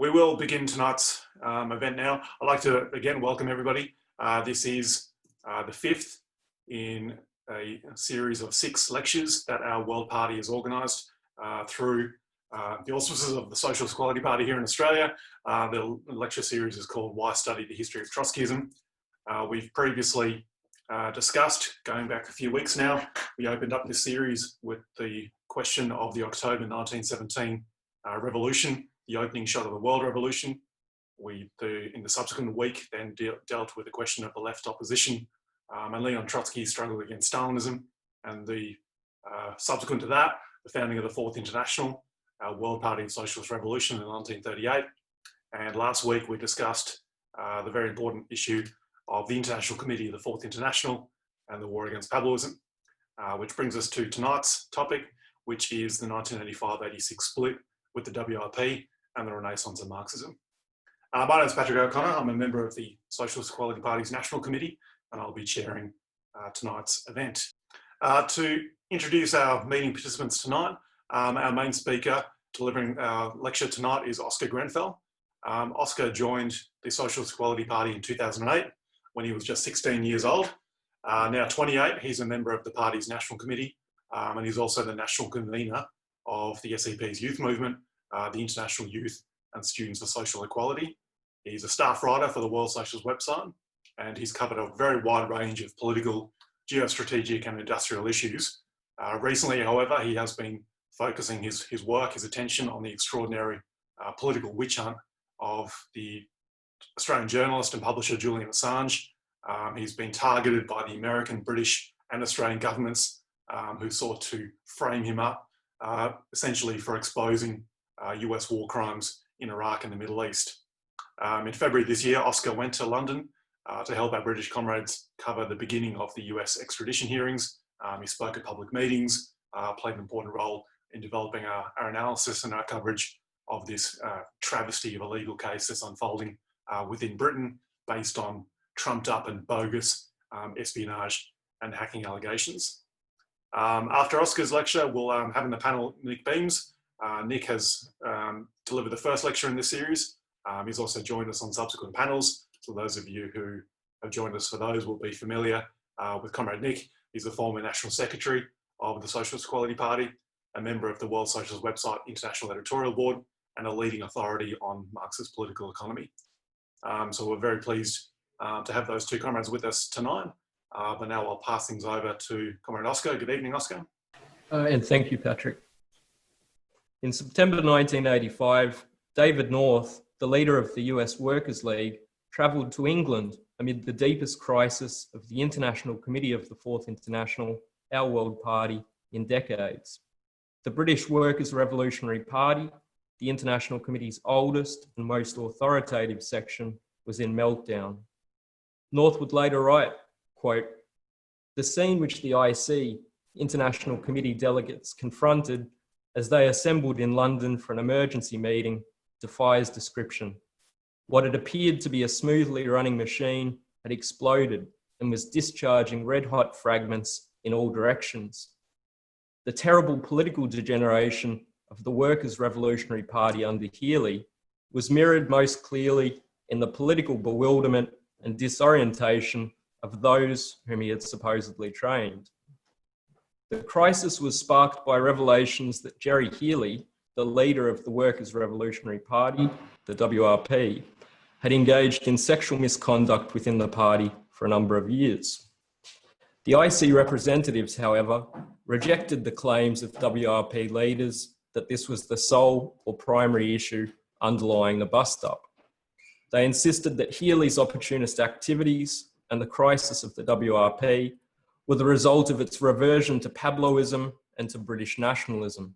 We will begin tonight's event now. I'd like to again welcome everybody. This is the fifth in a series of 6 lectures that our World Party has organised through the auspices of the Socialist Equality Party here in Australia. The lecture series is called Why Study the History of Trotskyism. We've previously discussed, going back a few weeks now, we opened up this series with the question of the October 1917 revolution, the opening shot of the World Revolution. In the subsequent week, then dealt with the question of the left opposition and Leon Trotsky's struggle against Stalinism, and subsequent to that, the founding of the Fourth International, our World Party and Socialist Revolution in 1938. And last week we discussed the very important issue of the International Committee of the Fourth International and the war against capitalism, which brings us to tonight's topic, which is the 1985-86 split with the WRP and the renaissance of Marxism. My name is Patrick O'Connor. I'm a member of the Socialist Equality Party's National Committee, and I'll be chairing tonight's event. To introduce our meeting participants tonight, our main speaker delivering our lecture tonight is Oscar Grenfell. Oscar joined the Socialist Equality Party in 2008 when he was just 16 years old. Now 28, he's a member of the party's National Committee, and he's also the national convener of the SEP's youth movement, the International Youth and Students for Social Equality. He's a staff writer for the World Socialist website, and he's covered a very wide range of political, geostrategic and industrial issues. Recently, however, he has been focusing his work, his attention on the extraordinary political witch hunt of the Australian journalist and publisher Julian Assange. He's been targeted by the American, British and Australian governments who sought to frame him up essentially for exposing US war crimes in Iraq and the Middle East. In February this year, Oscar went to London to help our British comrades cover the beginning of the US extradition hearings. He spoke at public meetings, played an important role in developing our analysis and our coverage of this travesty of a legal case that's unfolding within Britain based on trumped up and bogus espionage and hacking allegations. After Oscar's lecture, we'll have in the panel Nick Beams. Nick has delivered the first lecture in this series. He's also joined us on subsequent panels. So those of you who have joined us for those will be familiar with Comrade Nick. He's the former National Secretary of the Socialist Equality Party, a member of the World Socialist website International Editorial Board, and a leading authority on Marxist political economy. So we're very pleased to have those two comrades with us tonight. But now I'll pass things over to Comrade Oscar. Good evening, Oscar. And thank you, Patrick. In September 1985, David North, the leader of the US Workers' League, travelled to England amid the deepest crisis of the International Committee of the Fourth International, our World Party, in decades. The British Workers' Revolutionary Party, the International Committee's oldest and most authoritative section, was in meltdown. North would later write, quote, "The scene which the IC, International Committee delegates, confronted as they assembled in London for an emergency meeting defies description. What had appeared to be a smoothly running machine had exploded and was discharging red-hot fragments in all directions. The terrible political degeneration of the Workers' Revolutionary Party under Healey was mirrored most clearly in the political bewilderment and disorientation of those whom he had supposedly trained. The crisis was sparked by revelations that Jerry Healey, the leader of the Workers' Revolutionary Party, the WRP, had engaged in sexual misconduct within the party for a number of years. The IC representatives, however, rejected the claims of WRP leaders that this was the sole or primary issue underlying the bust-up. They insisted that Healey's opportunist activities and the crisis of the WRP were the result of its reversion to Pabloism and to British nationalism.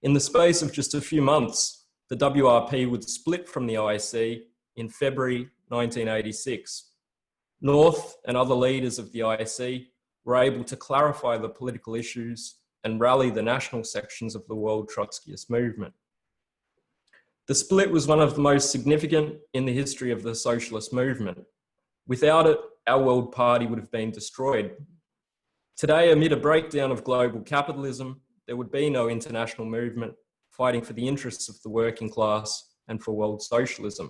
In the space of just a few months, the WRP would split from the IC in February 1986. North and other leaders of the IC were able to clarify the political issues and rally the national sections of the World Trotskyist movement. The split was one of the most significant in the history of the socialist movement. Without it, our World Party would have been destroyed. Today, amid a breakdown of global capitalism, there would be no international movement fighting for the interests of the working class and for world socialism.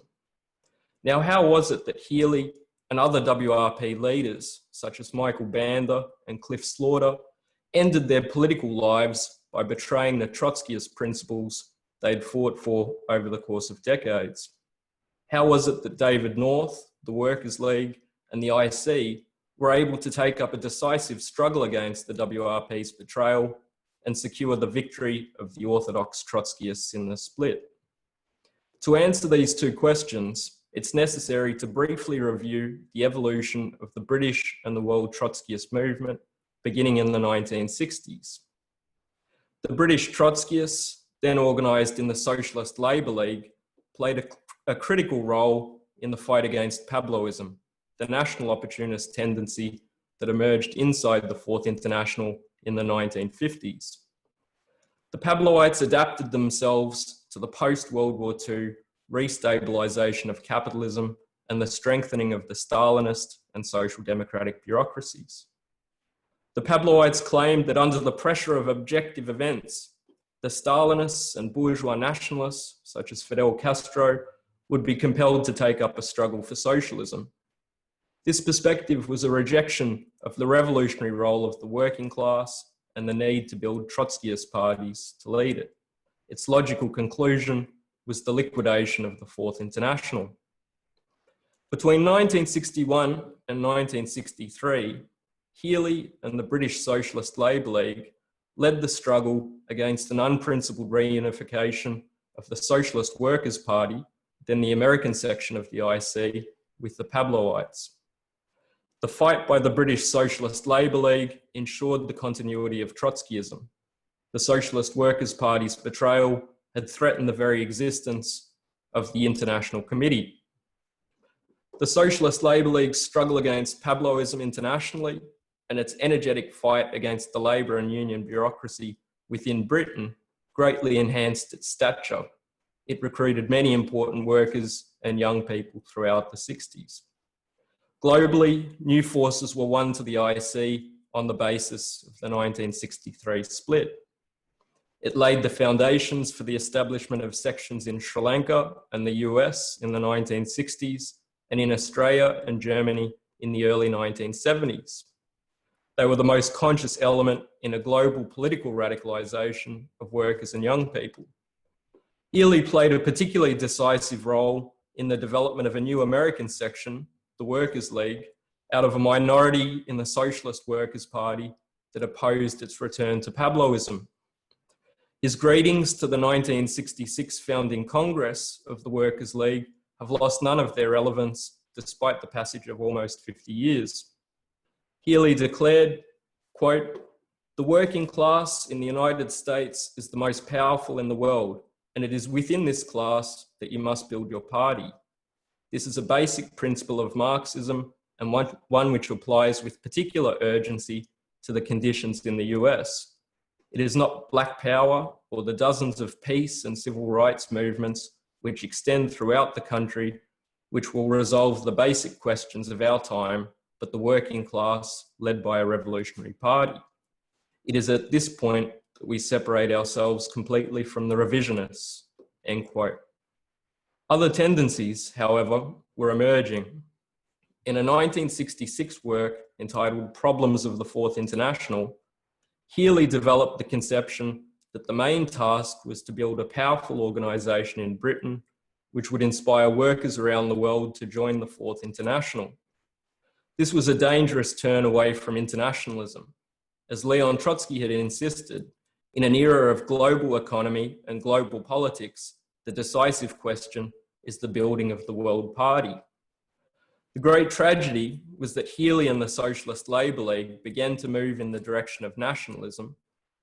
Now, how was it that Healy and other WRP leaders, such as Michael Banda and Cliff Slaughter, ended their political lives by betraying the Trotskyist principles they'd fought for over the course of decades? How was it that David North, the Workers' League, and the IC were able to take up a decisive struggle against the WRP's betrayal and secure the victory of the orthodox Trotskyists in the split? To answer these two questions, it's necessary to briefly review the evolution of the British and the world Trotskyist movement beginning in the 1960s. The British Trotskyists, then organised in the Socialist Labour League, played a critical role in the fight against Pabloism, the national opportunist tendency that emerged inside the Fourth International in the 1950s. The Pabloites adapted themselves to the post-World War II restabilisation of capitalism and the strengthening of the Stalinist and social democratic bureaucracies. The Pabloites claimed that under the pressure of objective events, the Stalinists and bourgeois nationalists, such as Fidel Castro, would be compelled to take up a struggle for socialism. This perspective was a rejection of the revolutionary role of the working class and the need to build Trotskyist parties to lead it. Its logical conclusion was the liquidation of the Fourth International. Between 1961 and 1963, Healy and the British Socialist Labour League led the struggle against an unprincipled reunification of the Socialist Workers' Party, then the American section of the IC, with the Pabloites. The fight by the British Socialist Labour League ensured the continuity of Trotskyism. The Socialist Workers' Party's betrayal had threatened the very existence of the International Committee. The Socialist Labour League's struggle against Pabloism internationally and its energetic fight against the labour and union bureaucracy within Britain greatly enhanced its stature. It recruited many important workers and young people throughout the 60s. Globally, new forces were won to the IC on the basis of the 1963 split. It laid the foundations for the establishment of sections in Sri Lanka and the US in the 1960s, and in Australia and Germany in the early 1970s. They were the most conscious element in a global political radicalisation of workers and young people. Healy played a particularly decisive role in the development of a new American section, the Workers' League, out of a minority in the Socialist Workers' Party that opposed its return to Pabloism. His greetings to the 1966 founding Congress of the Workers' League have lost none of their relevance despite the passage of almost 50 years. Healy declared, quote, "The working class in the United States is the most powerful in the world, and it is within this class that you must build your party. This is a basic principle of Marxism and one which applies with particular urgency to the conditions in the US. It is not black power or the dozens of peace and civil rights movements which extend throughout the country which will resolve the basic questions of our time, but the working class led by a revolutionary party. It is at this point that we separate ourselves completely from the revisionists," end quote. Other tendencies, however, were emerging. In a 1966 work entitled Problems of the Fourth International, Healy developed the conception that the main task was to build a powerful organisation in Britain which would inspire workers around the world to join the Fourth International. This was a dangerous turn away from internationalism. As Leon Trotsky had insisted, in an era of global economy and global politics, the decisive question is the building of the World Party. The great tragedy was that Healy and the Socialist Labour League began to move in the direction of nationalism,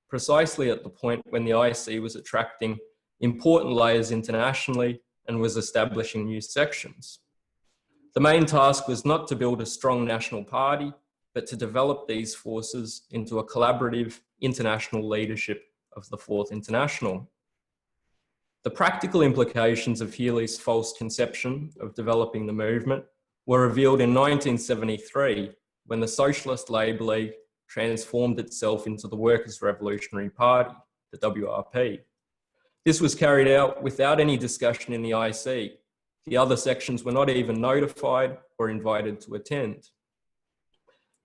precisely at the point when the IC was attracting important layers internationally and was establishing new sections. The main task was not to build a strong national party, but to develop these forces into a collaborative international leadership of the Fourth International. The practical implications of Healy's false conception of developing the movement were revealed in 1973 when the Socialist Labour League transformed itself into the Workers' Revolutionary Party, the WRP. This was carried out without any discussion in the IC. The other sections were not even notified or invited to attend.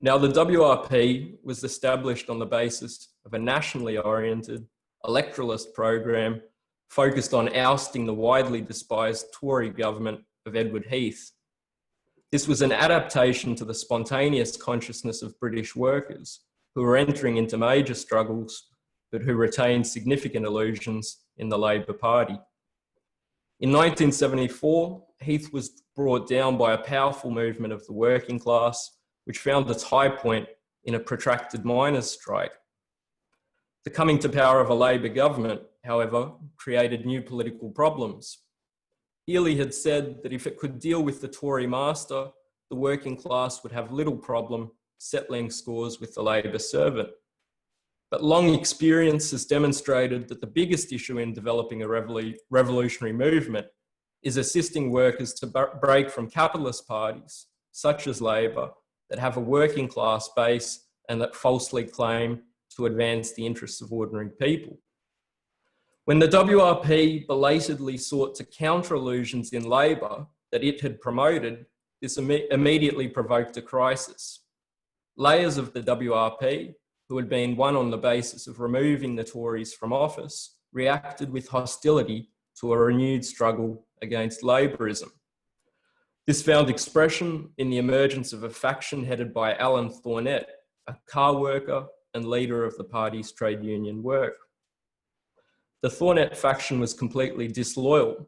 Now, the WRP was established on the basis of a nationally oriented electoralist program focused on ousting the widely despised Tory government of Edward Heath. This was an adaptation to the spontaneous consciousness of British workers who were entering into major struggles, but who retained significant illusions in the Labour Party. In 1974, Heath was brought down by a powerful movement of the working class, which found its high point in a protracted miners' strike. The coming to power of a Labour government, however, created new political problems. Healy had said that if it could deal with the Tory master, the working class would have little problem settling scores with the Labour servant. But long experience has demonstrated that the biggest issue in developing a revolutionary movement is assisting workers to break from capitalist parties, such as Labour, that have a working class base and that falsely claim to advance the interests of ordinary people. When the WRP belatedly sought to counter illusions in Labour that it had promoted, this immediately provoked a crisis. Layers of the WRP, who had been won on the basis of removing the Tories from office, reacted with hostility to a renewed struggle against Labourism. This found expression in the emergence of a faction headed by Alan Thornett, a car worker and leader of the party's trade union work. The Thornett faction was completely disloyal.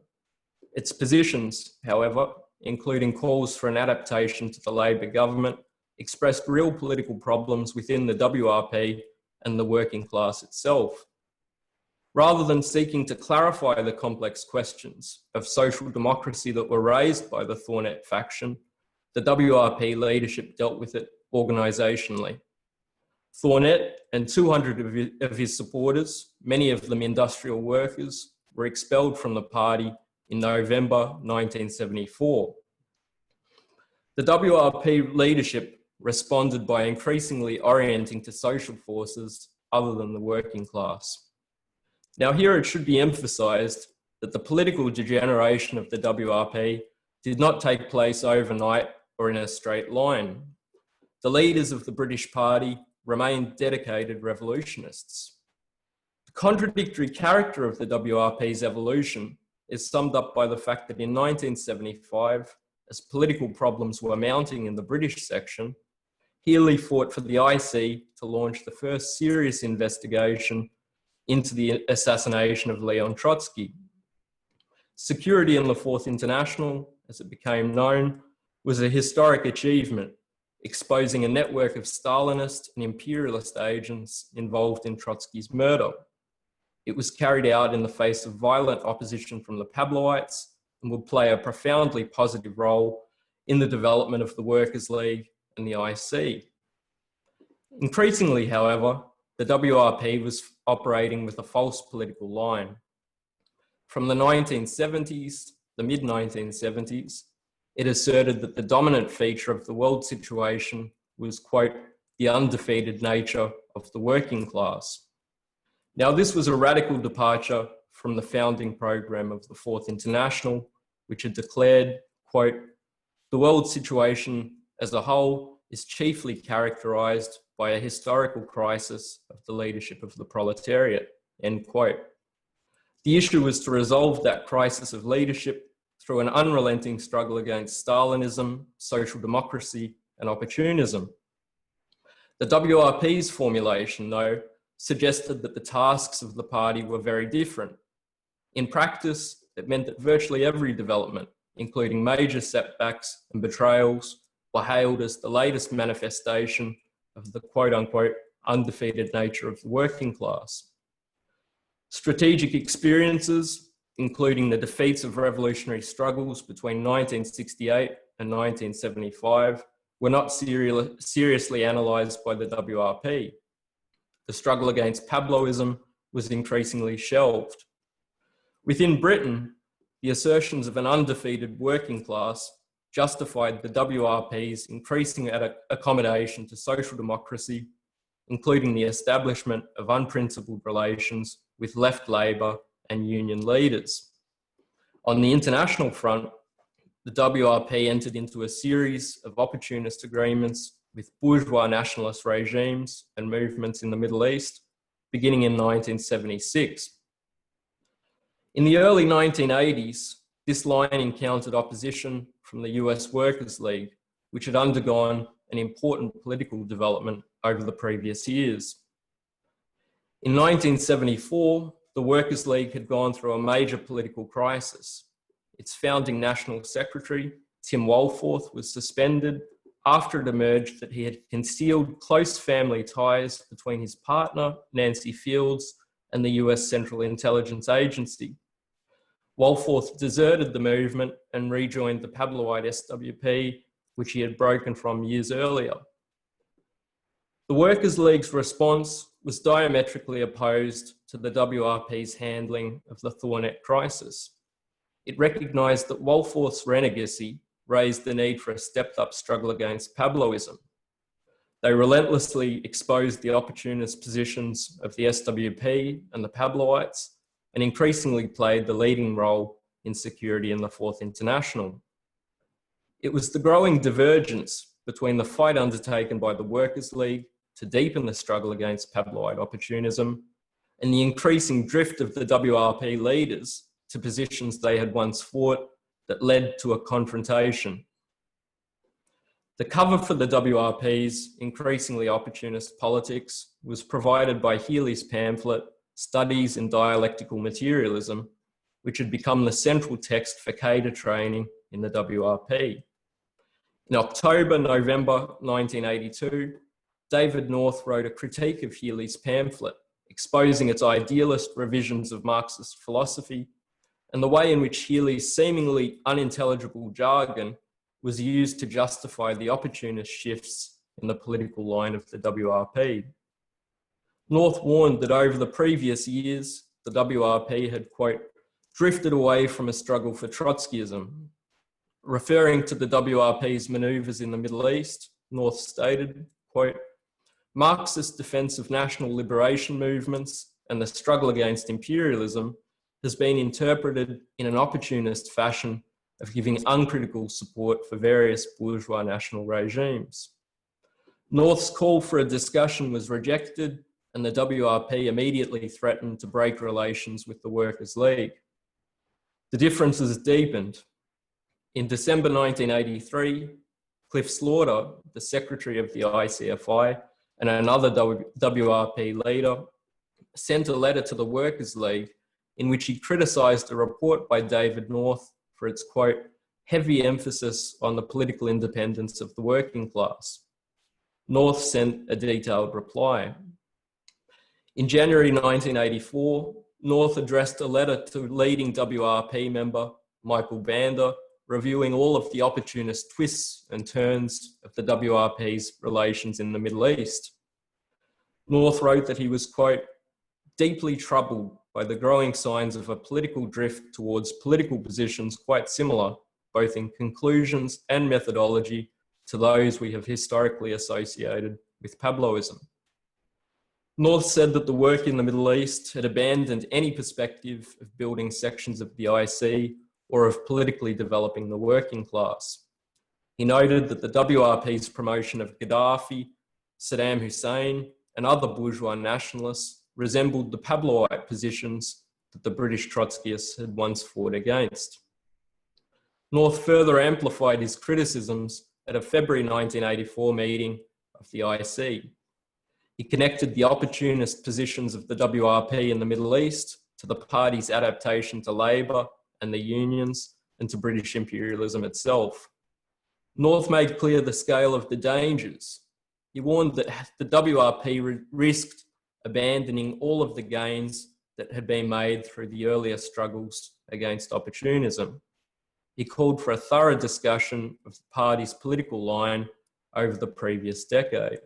Its positions, however, including calls for an adaptation to the Labour government, expressed real political problems within the WRP and the working class itself. Rather than seeking to clarify the complex questions of social democracy that were raised by the Thornett faction, the WRP leadership dealt with it organisationally. Thornett and 200 of his supporters, many of them industrial workers, were expelled from the party in November 1974. The WRP leadership responded by increasingly orienting to social forces other than the working class. Now, here it should be emphasised that the political degeneration of the WRP did not take place overnight or in a straight line. The leaders of the British Party remained dedicated revolutionists. The contradictory character of the WRP's evolution is summed up by the fact that in 1975, as political problems were mounting in the British section, Healy fought for the IC to launch the first serious investigation into the assassination of Leon Trotsky. Security in the Fourth International, as it became known, was a historic achievement, exposing a network of Stalinist and imperialist agents involved in Trotsky's murder. It was carried out in the face of violent opposition from the Pabloites and would play a profoundly positive role in the development of the Workers' League and the IC. Increasingly, however, the WRP was operating with a false political line. From the 1970s, the mid-1970s, it asserted that the dominant feature of the world situation was, quote, the undefeated nature of the working class. Now, this was a radical departure from the founding program of the Fourth International, which had declared, quote, the world situation as a whole is chiefly characterized by a historical crisis of the leadership of the proletariat, end quote. The issue was to resolve that crisis of leadership through an unrelenting struggle against Stalinism, social democracy, and opportunism. The WRP's formulation, though, suggested that the tasks of the party were very different. In practice, it meant that virtually every development, including major setbacks and betrayals, were hailed as the latest manifestation of the quote-unquote undefeated nature of the working class. Strategic experiences, including the defeats of revolutionary struggles between 1968 and 1975, were not seriously analysed by the WRP. The struggle against Pabloism was increasingly shelved. Within Britain, the assertions of an undefeated working class justified the WRP's increasing accommodation to social democracy, including the establishment of unprincipled relations with left Labour and union leaders. On the international front, the WRP entered into a series of opportunist agreements with bourgeois nationalist regimes and movements in the Middle East, beginning in 1976. In the early 1980s, this line encountered opposition from the US Workers' League, which had undergone an important political development over the previous years. In 1974, the Workers' League had gone through a major political crisis. Its founding national secretary, Tim Wohlforth, was suspended after it emerged that he had concealed close family ties between his partner, Nancy Fields, and the US Central Intelligence Agency. Wohlforth deserted the movement and rejoined the Pabloite SWP, which he had broken from years earlier. The Workers' League's response was diametrically opposed to the WRP's handling of the Thornet crisis. It recognised that Wohlforth's renegacy raised the need for a stepped-up struggle against Pabloism. They relentlessly exposed the opportunist positions of the SWP and the Pabloites, and increasingly played the leading role in security in the Fourth International. It was the growing divergence between the fight undertaken by the Workers' League to deepen the struggle against Pabloite opportunism and the increasing drift of the WRP leaders to positions they had once fought that led to a confrontation. The cover for the WRP's increasingly opportunist politics was provided by Healy's pamphlet, Studies in Dialectical Materialism, which had become the central text for cadre training in the WRP. In October-November 1982, David North wrote a critique of Healy's pamphlet, exposing its idealist revisions of Marxist philosophy and the way in which Healy's seemingly unintelligible jargon was used to justify the opportunist shifts in the political line of the WRP. North warned that over the previous years, the WRP had, quote, drifted away from a struggle for Trotskyism. Referring to the WRP's manoeuvres in the Middle East, North stated, quote, Marxist defense of national liberation movements and the struggle against imperialism has been interpreted in an opportunist fashion of giving uncritical support for various bourgeois national regimes. North's call for a discussion was rejected, and the WRP immediately threatened to break relations with the Workers' League. The differences deepened. In December 1983, Cliff Slaughter, the secretary of the ICFI, and another WRP leader, sent a letter to the Workers' League in which he criticised a report by David North for its, quote, heavy emphasis on the political independence of the working class. North sent a detailed reply. In January 1984, North addressed a letter to leading WRP member Michael Bander, reviewing all of the opportunist twists and turns of the WRP's relations in the Middle East. North wrote that he was, quote, deeply troubled by the growing signs of a political drift towards political positions quite similar, both in conclusions and methodology, to those we have historically associated with Pabloism. North said that the work in the Middle East had abandoned any perspective of building sections of the IC or of politically developing the working class. He noted that the WRP's promotion of Gaddafi, Saddam Hussein, and other bourgeois nationalists resembled the Pabloite positions that the British Trotskyists had once fought against. North further amplified his criticisms at a February 1984 meeting of the IC. He connected the opportunist positions of the WRP in the Middle East to the party's adaptation to Labour and the unions and to British imperialism itself. North made clear the scale of the dangers. He warned that the WRP risked abandoning all of the gains that had been made through the earlier struggles against opportunism. He called for a thorough discussion of the party's political line over the previous decade.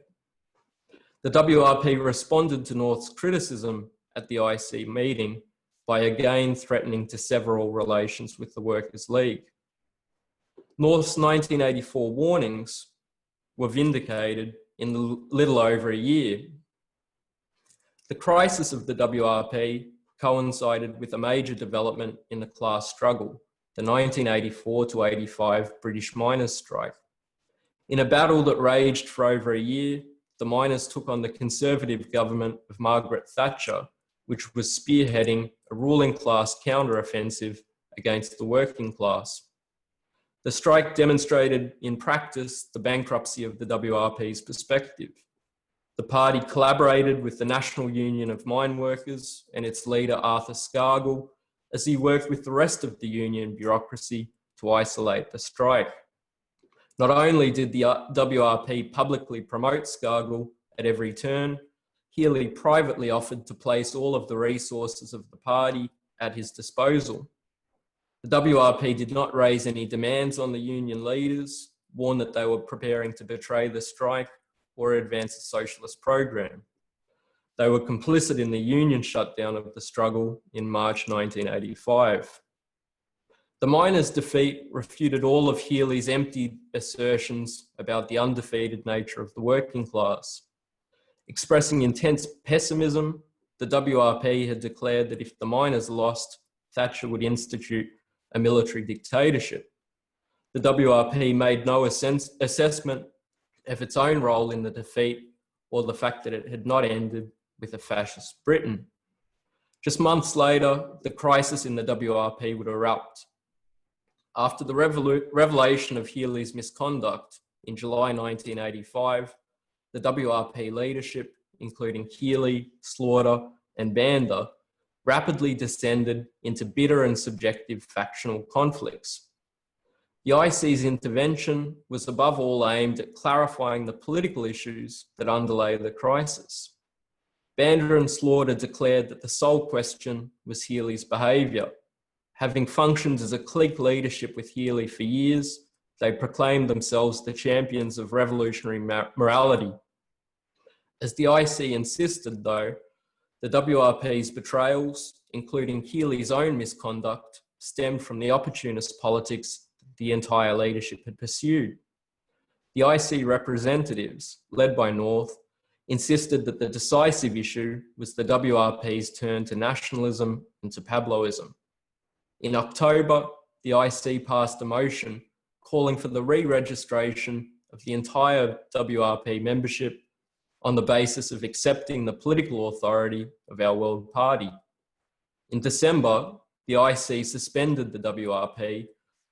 The WRP responded to North's criticism at the IC meeting by again threatening to sever all relations with the Workers' League. North's 1984 warnings were vindicated in little over a year. The crisis of the WRP coincided with a major development in the class struggle, the 1984 to 85 British miners' strike. In a battle that raged for over a year, the miners took on the Conservative government of Margaret Thatcher, which was spearheading a ruling class counter-offensive against the working class. The strike demonstrated in practice the bankruptcy of the WRP's perspective. The party collaborated with the National Union of Mine Workers and its leader Arthur Scargill as he worked with the rest of the union bureaucracy to isolate the strike. Not only did the WRP publicly promote Scargill at every turn, Healy privately offered to place all of the resources of the party at his disposal. The WRP did not raise any demands on the union leaders, warned that they were preparing to betray the strike or advance a socialist program. They were complicit in the union shutdown of the struggle in March 1985. The miners' defeat refuted all of Healy's empty assertions about the undefeated nature of the working class. Expressing intense pessimism, the WRP had declared that if the miners lost, Thatcher would institute a military dictatorship. The WRP made no assessment of its own role in the defeat or the fact that it had not ended with a fascist Britain. Just months later, the crisis in the WRP would erupt. After the revelation of Healy's misconduct in July 1985, the WRP leadership, including Healy, Slaughter, and Banda, rapidly descended into bitter and subjective factional conflicts. The IC's intervention was above all aimed at clarifying the political issues that underlay the crisis. Banda and Slaughter declared that the sole question was Healy's behaviour. Having functioned as a clique leadership with Healy for years, they proclaimed themselves the champions of revolutionary morality. As the IC insisted, though, the WRP's betrayals, including Healy's own misconduct, stemmed from the opportunist politics that the entire leadership had pursued. The IC representatives, led by North, insisted that the decisive issue was the WRP's turn to nationalism and to Pabloism. In October, the IC passed a motion calling for the re-registration of the entire WRP membership on the basis of accepting the political authority of our World Party. In December, the IC suspended the WRP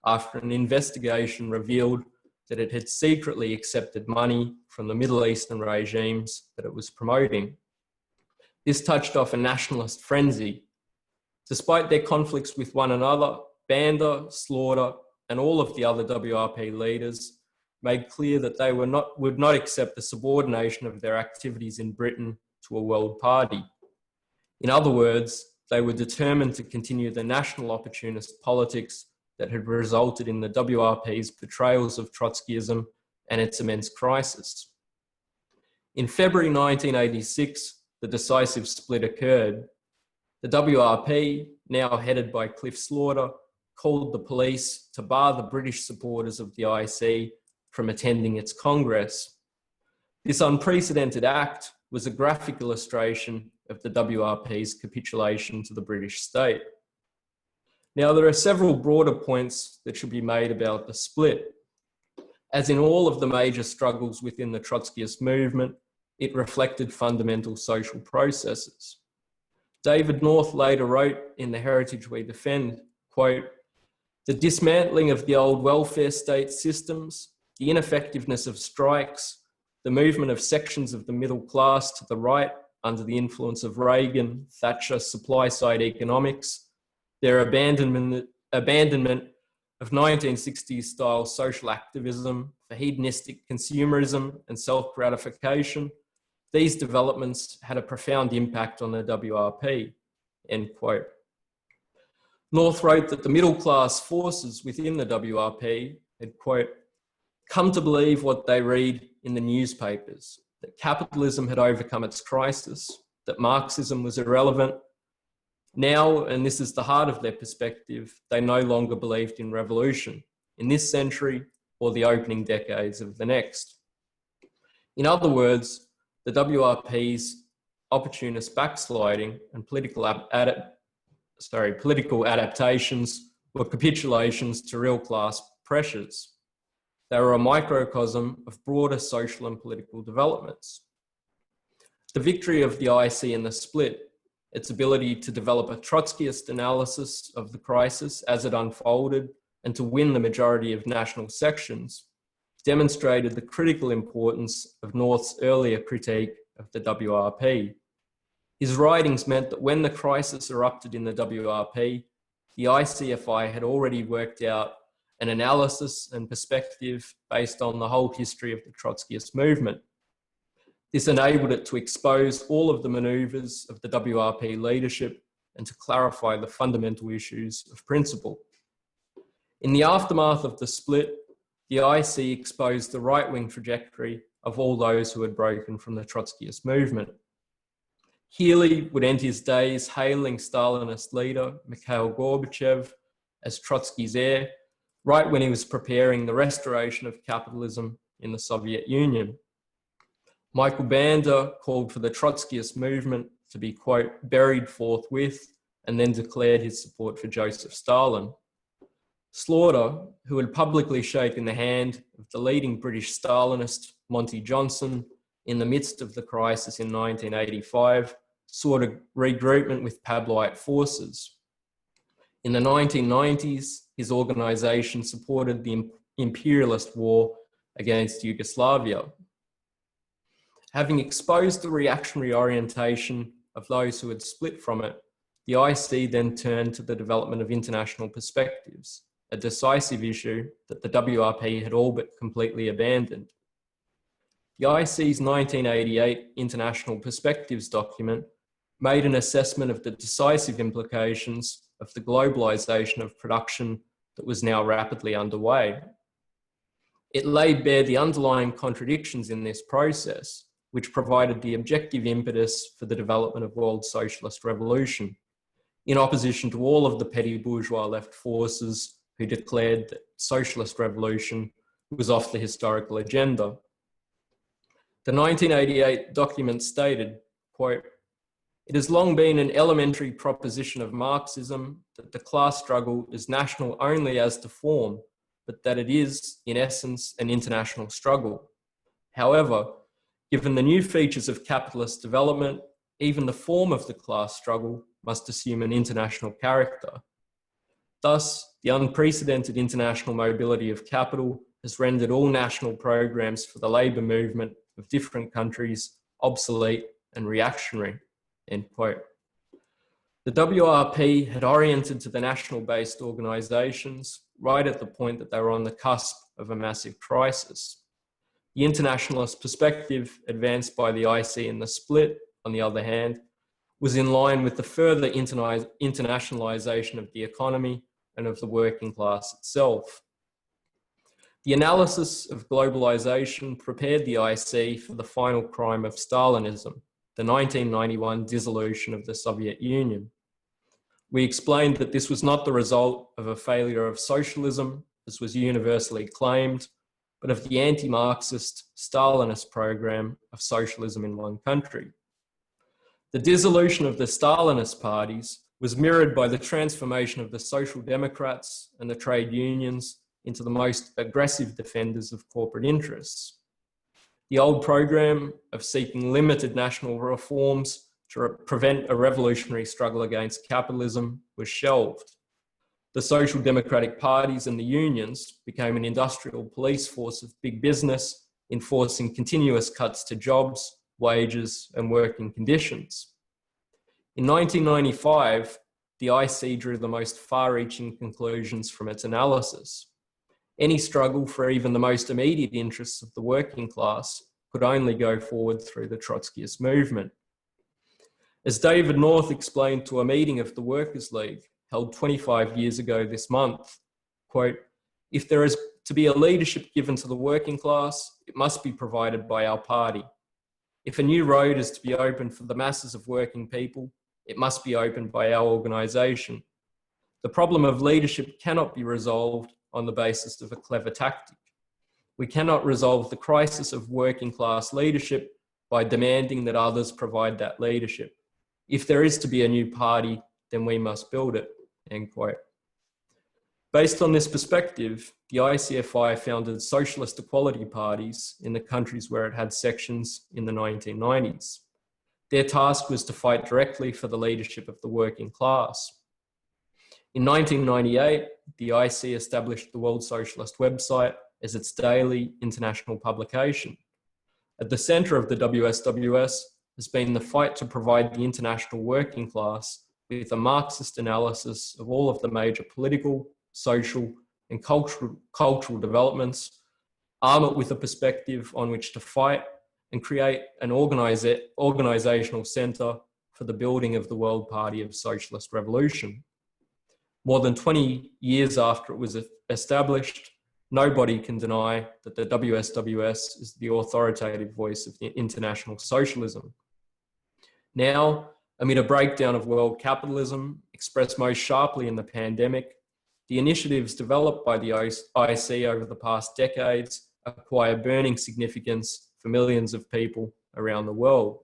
after an investigation revealed that it had secretly accepted money from the Middle Eastern regimes that it was promoting. This touched off a nationalist frenzy. Despite their conflicts with one another, Banda, Slaughter, and all of the other WRP leaders made clear that they would not accept the subordination of their activities in Britain to a world party. In other words, they were determined to continue the national opportunist politics that had resulted in the WRP's betrayals of Trotskyism and its immense crisis. In February 1986, the decisive split occurred. The WRP, now headed by Cliff Slaughter, called the police to bar the British supporters of the IC from attending its Congress. This unprecedented act was a graphic illustration of the WRP's capitulation to the British state. Now, there are several broader points that should be made about the split. As in all of the major struggles within the Trotskyist movement, it reflected fundamental social processes. David North later wrote in The Heritage We Defend, quote, "The dismantling of the old welfare state systems, the ineffectiveness of strikes, the movement of sections of the middle class to the right under the influence of Reagan, Thatcher, supply-side economics, their abandonment of 1960s-style social activism for hedonistic consumerism and self-gratification, these developments had a profound impact on the WRP," end quote. North wrote that the middle-class forces within the WRP had, quote, "come to believe what they read in the newspapers, that capitalism had overcome its crisis, that Marxism was irrelevant. Now, and this is the heart of their perspective, they no longer believed in revolution in this century or the opening decades of the next." In other words, the WRP's opportunist backsliding and political political adaptations were capitulations to real class pressures. They were a microcosm of broader social and political developments. The victory of the IC in the split, its ability to develop a Trotskyist analysis of the crisis as it unfolded and to win the majority of national sections, demonstrated the critical importance of North's earlier critique of the WRP. His writings meant that when the crisis erupted in the WRP, the ICFI had already worked out an analysis and perspective based on the whole history of the Trotskyist movement. This enabled it to expose all of the maneuvers of the WRP leadership and to clarify the fundamental issues of principle. In the aftermath of the split, the IC exposed the right-wing trajectory of all those who had broken from the Trotskyist movement. Healy would end his days hailing Stalinist leader Mikhail Gorbachev as Trotsky's heir, right when he was preparing the restoration of capitalism in the Soviet Union. Michael Banda called for the Trotskyist movement to be, quote, buried forthwith, and then declared his support for Joseph Stalin. Slaughter, who had publicly shaken the hand of the leading British Stalinist, Monty Johnson, in the midst of the crisis in 1985, sought a regroupment with Pavlovite forces. In the 1990s, his organisation supported the imperialist war against Yugoslavia. Having exposed the reactionary orientation of those who had split from it, the IC then turned to the development of international perspectives, a decisive issue that the WRP had all but completely abandoned. The IC's 1988 International Perspectives document made an assessment of the decisive implications of the globalization of production that was now rapidly underway. It laid bare the underlying contradictions in this process, which provided the objective impetus for the development of world socialist revolution, in opposition to all of the petty bourgeois left forces who declared that socialist revolution was off the historical agenda. The 1988 document stated, quote, "It has long been an elementary proposition of Marxism that the class struggle is national only as to form, but that it is, in essence, an international struggle. However, given the new features of capitalist development, even the form of the class struggle must assume an international character. Thus, the unprecedented international mobility of capital has rendered all national programs for the labour movement of different countries obsolete and reactionary," end quote. The WRP had oriented to the national-based organisations right at the point that they were on the cusp of a massive crisis. The internationalist perspective advanced by the IC in the split, on the other hand, was in line with the further internationalisation of the economy and of the working class itself. The analysis of globalisation prepared the IC for the final crime of Stalinism, the 1991 dissolution of the Soviet Union. We explained that this was not the result of a failure of socialism, as was universally claimed, but of the anti-Marxist Stalinist program of socialism in one country. The dissolution of the Stalinist parties was mirrored by the transformation of the Social Democrats and the trade unions into the most aggressive defenders of corporate interests. The old program of seeking limited national reforms to prevent a revolutionary struggle against capitalism was shelved. The social democratic parties and the unions became an industrial police force of big business, enforcing continuous cuts to jobs, wages, and working conditions. In 1995, the IC drew the most far-reaching conclusions from its analysis. Any struggle for even the most immediate interests of the working class could only go forward through the Trotskyist movement. As David North explained to a meeting of the Workers' League held 25 years ago this month, quote, "If there is to be a leadership given to the working class, it must be provided by our party. If a new road is to be opened for the masses of working people, it must be opened by our organisation. The problem of leadership cannot be resolved on the basis of a clever tactic. We cannot resolve the crisis of working class leadership by demanding that others provide that leadership. If there is to be a new party, then we must build it, end quote. Based on this perspective, the ICFI founded socialist equality parties in the countries where it had sections in the 1990s. Their task was to fight directly for the leadership of the working class. In 1998, the IC established the World Socialist website as its daily international publication. At the center of the WSWS has been the fight to provide the international working class with a Marxist analysis of all of the major political, social, and cultural developments, arm it with a perspective on which to fight, and create an organizational center for the building of the World Party of Socialist Revolution. More than 20 years after it was established, nobody can deny that the WSWS is the authoritative voice of the international socialism. Now, amid a breakdown of world capitalism, expressed most sharply in the pandemic, the initiatives developed by the IC over the past decades acquire burning significance for millions of people around the world.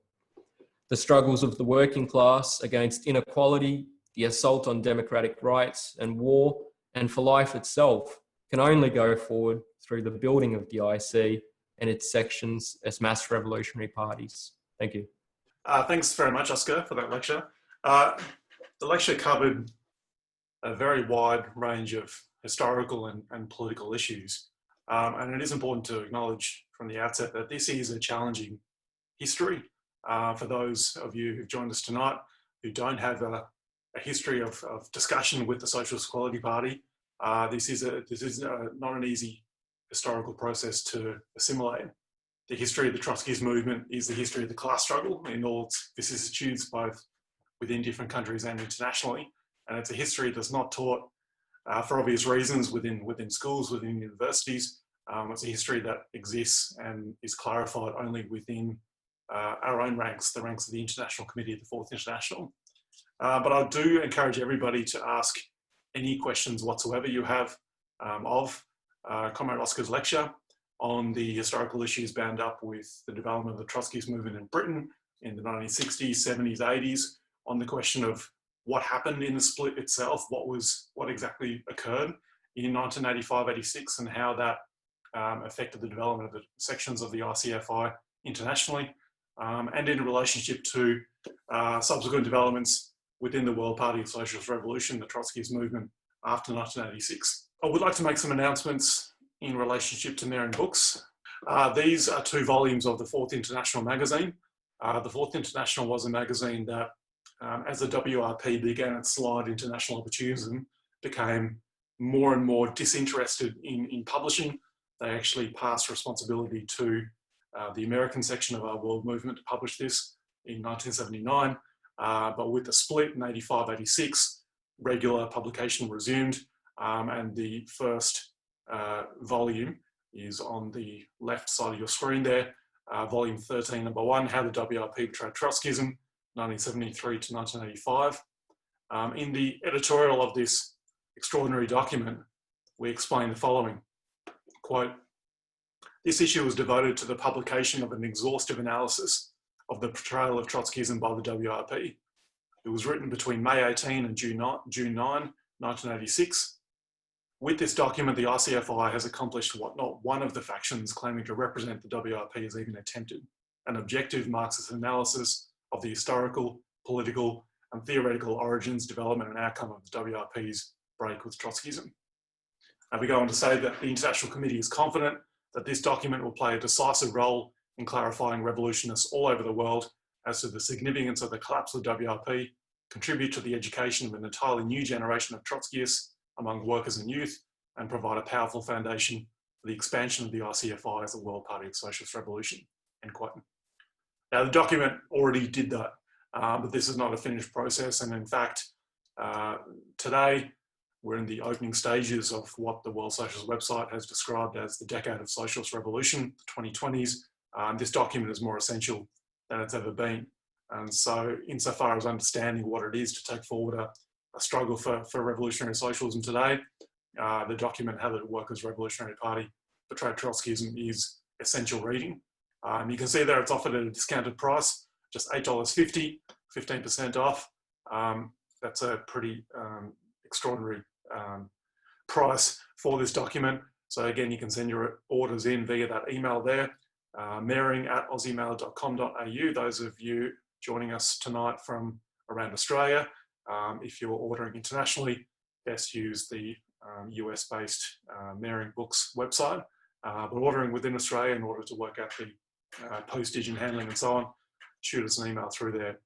The struggles of the working class against inequality, the assault on democratic rights and war, and for life itself can only go forward through the building of the IC and its sections as mass revolutionary parties. Thank you. Thanks very much, Oscar, for that lecture. The lecture covered a very wide range of historical and political issues. And it is important to acknowledge from the outset that this is a challenging history. For those of you who've joined us tonight who don't have a history of discussion with the Socialist Equality Party, this is not an easy historical process to assimilate. The history of the Trotskyist movement is the history of the class struggle in all its vicissitudes, both within different countries and internationally. And it's a history that's not taught for obvious reasons within schools, within universities. It's a history that exists and is clarified only within our own ranks, the ranks of the International Committee of the Fourth International. But I do encourage everybody to ask any questions whatsoever you have of Comrade Oscar's lecture on the historical issues bound up with the development of the Trotskyist movement in Britain in the 1960s, 70s, 80s, on the question of what happened in the split itself, what exactly occurred in 1985-86 and how that affected the development of the sections of the ICFI internationally, and in relationship to subsequent developments within the World Party of Socialist Revolution, the Trotskyist movement after 1986. I would like to make some announcements in relationship to Merrin Books. These are 2 volumes of the Fourth International magazine. The Fourth International was a magazine that, as the WRP began its slide into national opportunism, became more and more disinterested in publishing. They actually passed responsibility to the American section of our world movement to publish this in 1979. But with the split in 85-86, regular publication resumed, and the first volume is on the left side of your screen there, volume 13, number 1, How the WRP Betrayed Trotskyism, 1973 to 1985. In the editorial of this extraordinary document, we explain the following, quote, "This issue was devoted to the publication of an exhaustive analysis of the portrayal of Trotskyism by the WRP. It was written between May 18 and June 9, 1986. With this document, the ICFI has accomplished what not one of the factions claiming to represent the WRP has even attempted, an objective Marxist analysis of the historical, political, and theoretical origins, development, and outcome of the WRP's break with Trotskyism." And we go on to say that the International Committee is confident that this document will play a decisive role in clarifying revolutionists all over the world as to the significance of the collapse of the WRP, contribute to the education of an entirely new generation of Trotskyists among workers and youth, and provide a powerful foundation for the expansion of the ICFI as a world party of socialist revolution, end quote. Now, the document already did that, but this is not a finished process. And in fact, today, we're in the opening stages of what the World Socialist website has described as the decade of socialist revolution, the 2020s. This document is more essential than it's ever been. And so insofar as understanding what it is to take forward a struggle for revolutionary socialism today, the document How the Workers' Revolutionary Party Betrayed Trotskyism is essential reading. You can see there it's offered at a discounted price, just $8.50, 15% off. that's a pretty extraordinary price for this document. So again, you can send your orders in via that email there, mairing@aussiemail.com.au. Those of you joining us tonight from around Australia, if you're ordering internationally, best use the US-based Mairing Books website. But ordering within Australia, in order to work out the postage and handling and so on, shoot us an email through there.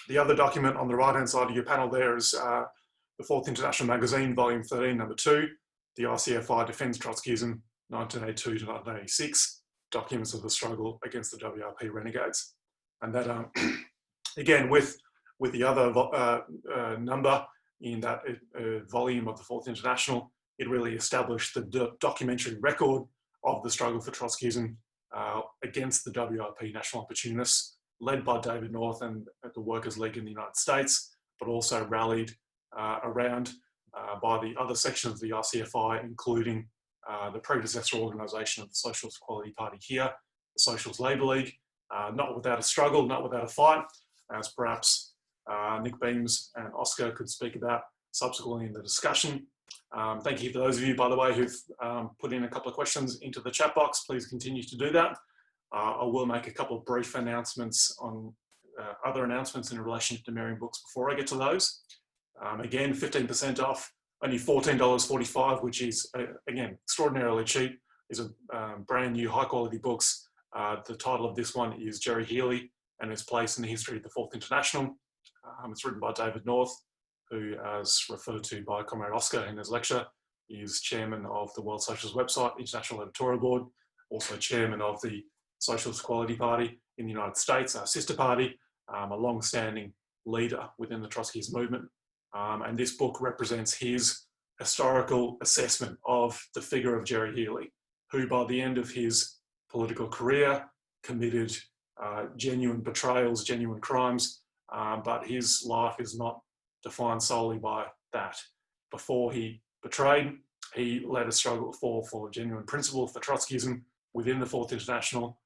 The other document on the right-hand side of your panel there is the Fourth International Magazine, Volume 13, Number 2, the ICFI Defends Trotskyism, 1982 to 1986, Documents of the Struggle Against the WRP Renegades. And that, again, with the other number in that volume of the Fourth International, it really established the documentary record of the struggle for Trotskyism against the WRP national opportunists, led by David North and the Workers' League in the United States, but also rallied around by the other sections of the ICFI, including the predecessor organisation of the Socialist Equality Party here, the Socialist Labour League, not without a struggle, not without a fight, as perhaps Nick Beams and Oscar could speak about subsequently in the discussion. Thank you for those of you, by the way, who've put in a couple of questions into the chat box. Please continue to do that. I will make a couple of brief announcements on other announcements in relation to Mairing Books before I get to those. Again, 15% off, only $14.45, which is, again, extraordinarily cheap. These are brand new, high quality books. The title of this one is Jerry Healy and His Place in the History of the Fourth International. It's written by David North, who, as referred to by Comrade Oscar in his lecture, is chairman of the World Socialist website, International Editorial Board, also chairman of the Socialist Equality Party in the United States, our sister party, a long-standing leader within the Trotskyist movement. And this book represents his historical assessment of the figure of Jerry Healy, who by the end of his political career committed genuine betrayals, genuine crimes, but his life is not defined solely by that. Before he betrayed, he led a struggle for genuine principle for Trotskyism within the Fourth International,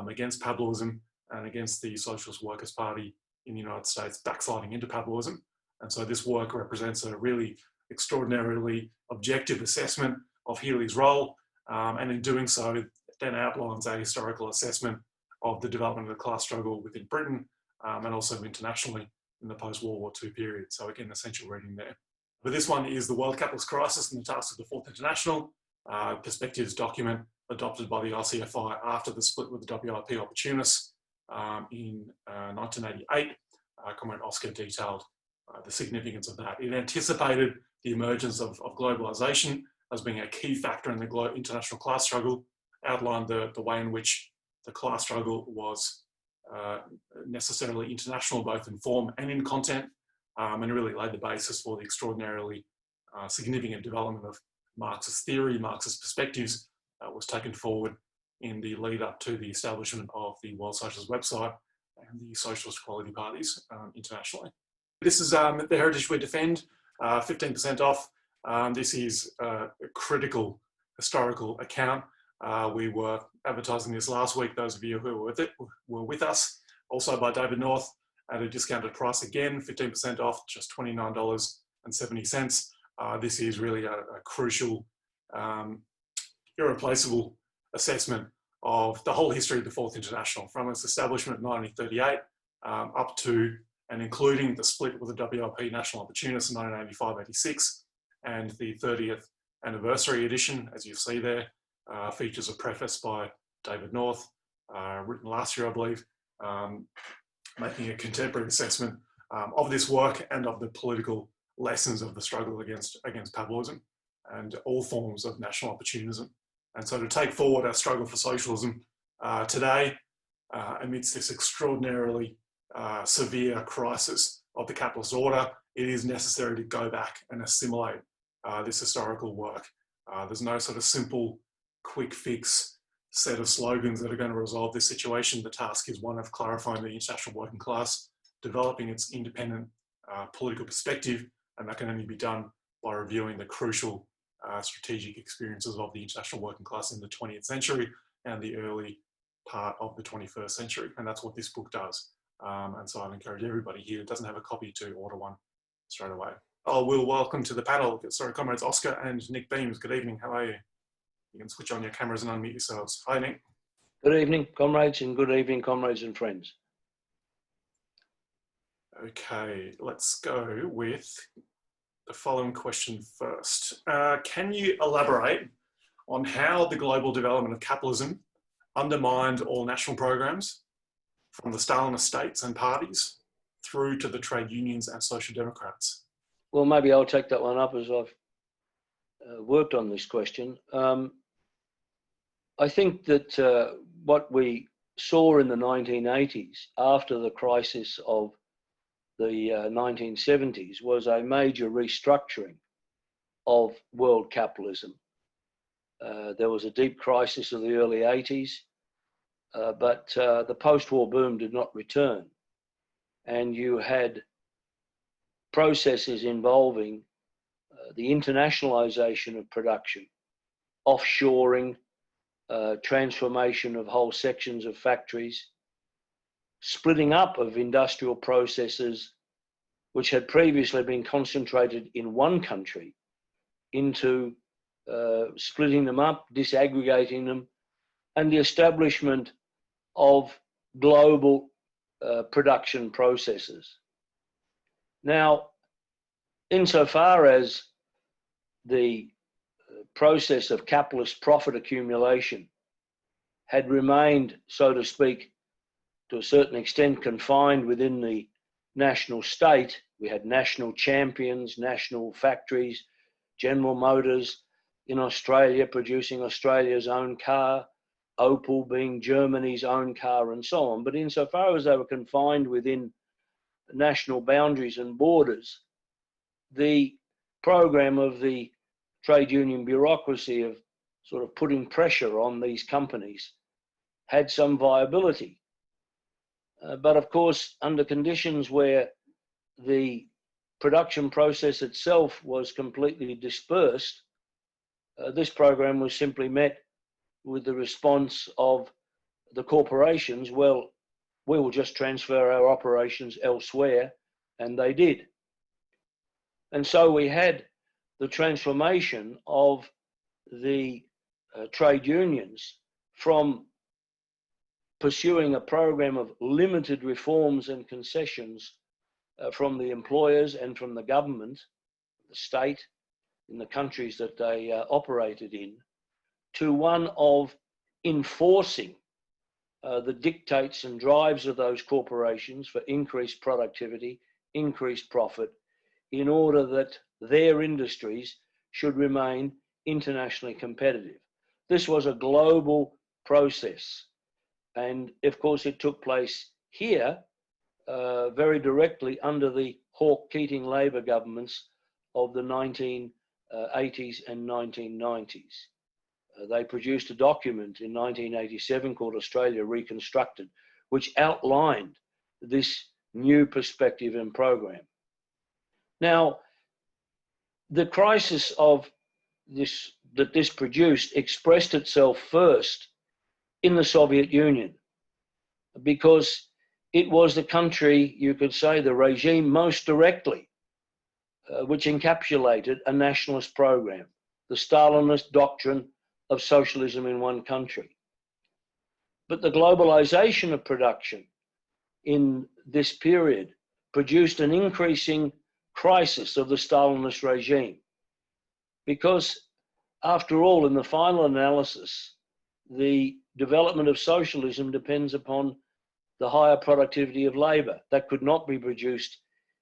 against Capitalism and against the Socialist Workers' Party in the United States, backsliding into Capitalism. And so this work represents a really extraordinarily objective assessment of Healy's role, and in doing so, then outlines a historical assessment of the development of the class struggle within Britain and also internationally in the post-World War II period. So again, essential reading there. But this one is The World Capitalist Crisis and the Tasks of the Fourth International, Perspectives document adopted by the ICFI after the split with the WRP opportunists in 1988. Comrade Oscar detailed the significance of that. It anticipated the emergence of globalization as being a key factor in the international class struggle, outlined the way in which the class struggle was necessarily international, both in form and in content, and really laid the basis for the extraordinarily significant development of Marxist theory, Marxist perspectives that was taken forward in the lead up to the establishment of the World Socialist website and the Socialist Equality Parties internationally. This is the Heritage We Defend, 15% off. This is a critical historical account. We were advertising this last week, those of you who were with us, also by David North at a discounted price again, 15% off, just $29.70. This is really a crucial, irreplaceable assessment of the whole history of the Fourth International, from its establishment in 1938 up to and including the split with the WRP National Opportunists in 1985-86, and the 30th anniversary edition, as you see there, features a preface by David North, written last year, I believe, making a contemporary assessment of this work and of the political lessons of the struggle against capitalism and all forms of national opportunism. And so to take forward our struggle for socialism today, amidst this extraordinarily severe crisis of the capitalist order, it is necessary to go back and assimilate this historical work. There's no sort of simple, quick fix set of slogans that are going to resolve this situation. The task is one of clarifying the international working class, developing its independent political perspective, and that can only be done by reviewing the crucial strategic experiences of the international working class in the 20th century and the early part of the 21st century. And that's what this book does. And so I'd encourage everybody here who doesn't have a copy to order one straight away. Oh, Will, welcome to the panel. Sorry, comrades Oscar and Nick Beams. Good evening. How are you? You can switch on your cameras and unmute yourselves. Hi, Nick. Good evening, comrades, and good evening, comrades and friends. Okay, let's go with the following question first. Can you elaborate on how the global development of capitalism undermined all national programs from the Stalinist states and parties through to the trade unions and social democrats? Well, maybe I'll take that one up as I've worked on this question. I think that what we saw in the 1980s after the crisis of the 1970s was a major restructuring of world capitalism. There was a deep crisis of the early 80s, but the post-war boom did not return. And you had processes involving the internationalization of production, offshoring, transformation of whole sections of factories, splitting up of industrial processes which had previously been concentrated in one country into splitting them up, disaggregating them, and the establishment of global production processes. Now, insofar as the process of capitalist profit accumulation had remained, so to speak, to a certain extent confined within the national state, we had national champions, national factories, General Motors in Australia producing Australia's own car, Opel being Germany's own car, and so on. But insofar as they were confined within national boundaries and borders, the program of the trade union bureaucracy of sort of putting pressure on these companies had some viability. But of course, under conditions where the production process itself was completely dispersed, this program was simply met with the response of the corporations, well, we will just transfer our operations elsewhere, and they did. And so we had the transformation of the trade unions from pursuing a program of limited reforms and concessions from the employers and from the government, the state, in the countries that they operated in, to one of enforcing the dictates and drives of those corporations for increased productivity, increased profit, in order that their industries should remain internationally competitive. This was a global process. And of course, it took place here very directly under the Hawke-Keating Labor governments of the 1980s and 1990s. They produced a document in 1987 called Australia Reconstructed, which outlined this new perspective and program. Now, the crisis of this that this produced expressed itself first in the Soviet Union, because it was the country, you could say, the regime most directly, which encapsulated a nationalist program, the Stalinist doctrine of socialism in one country. But the globalization of production in this period produced an increasing crisis of the Stalinist regime, because after all, in the final analysis, the development of socialism depends upon the higher productivity of labor that could not be produced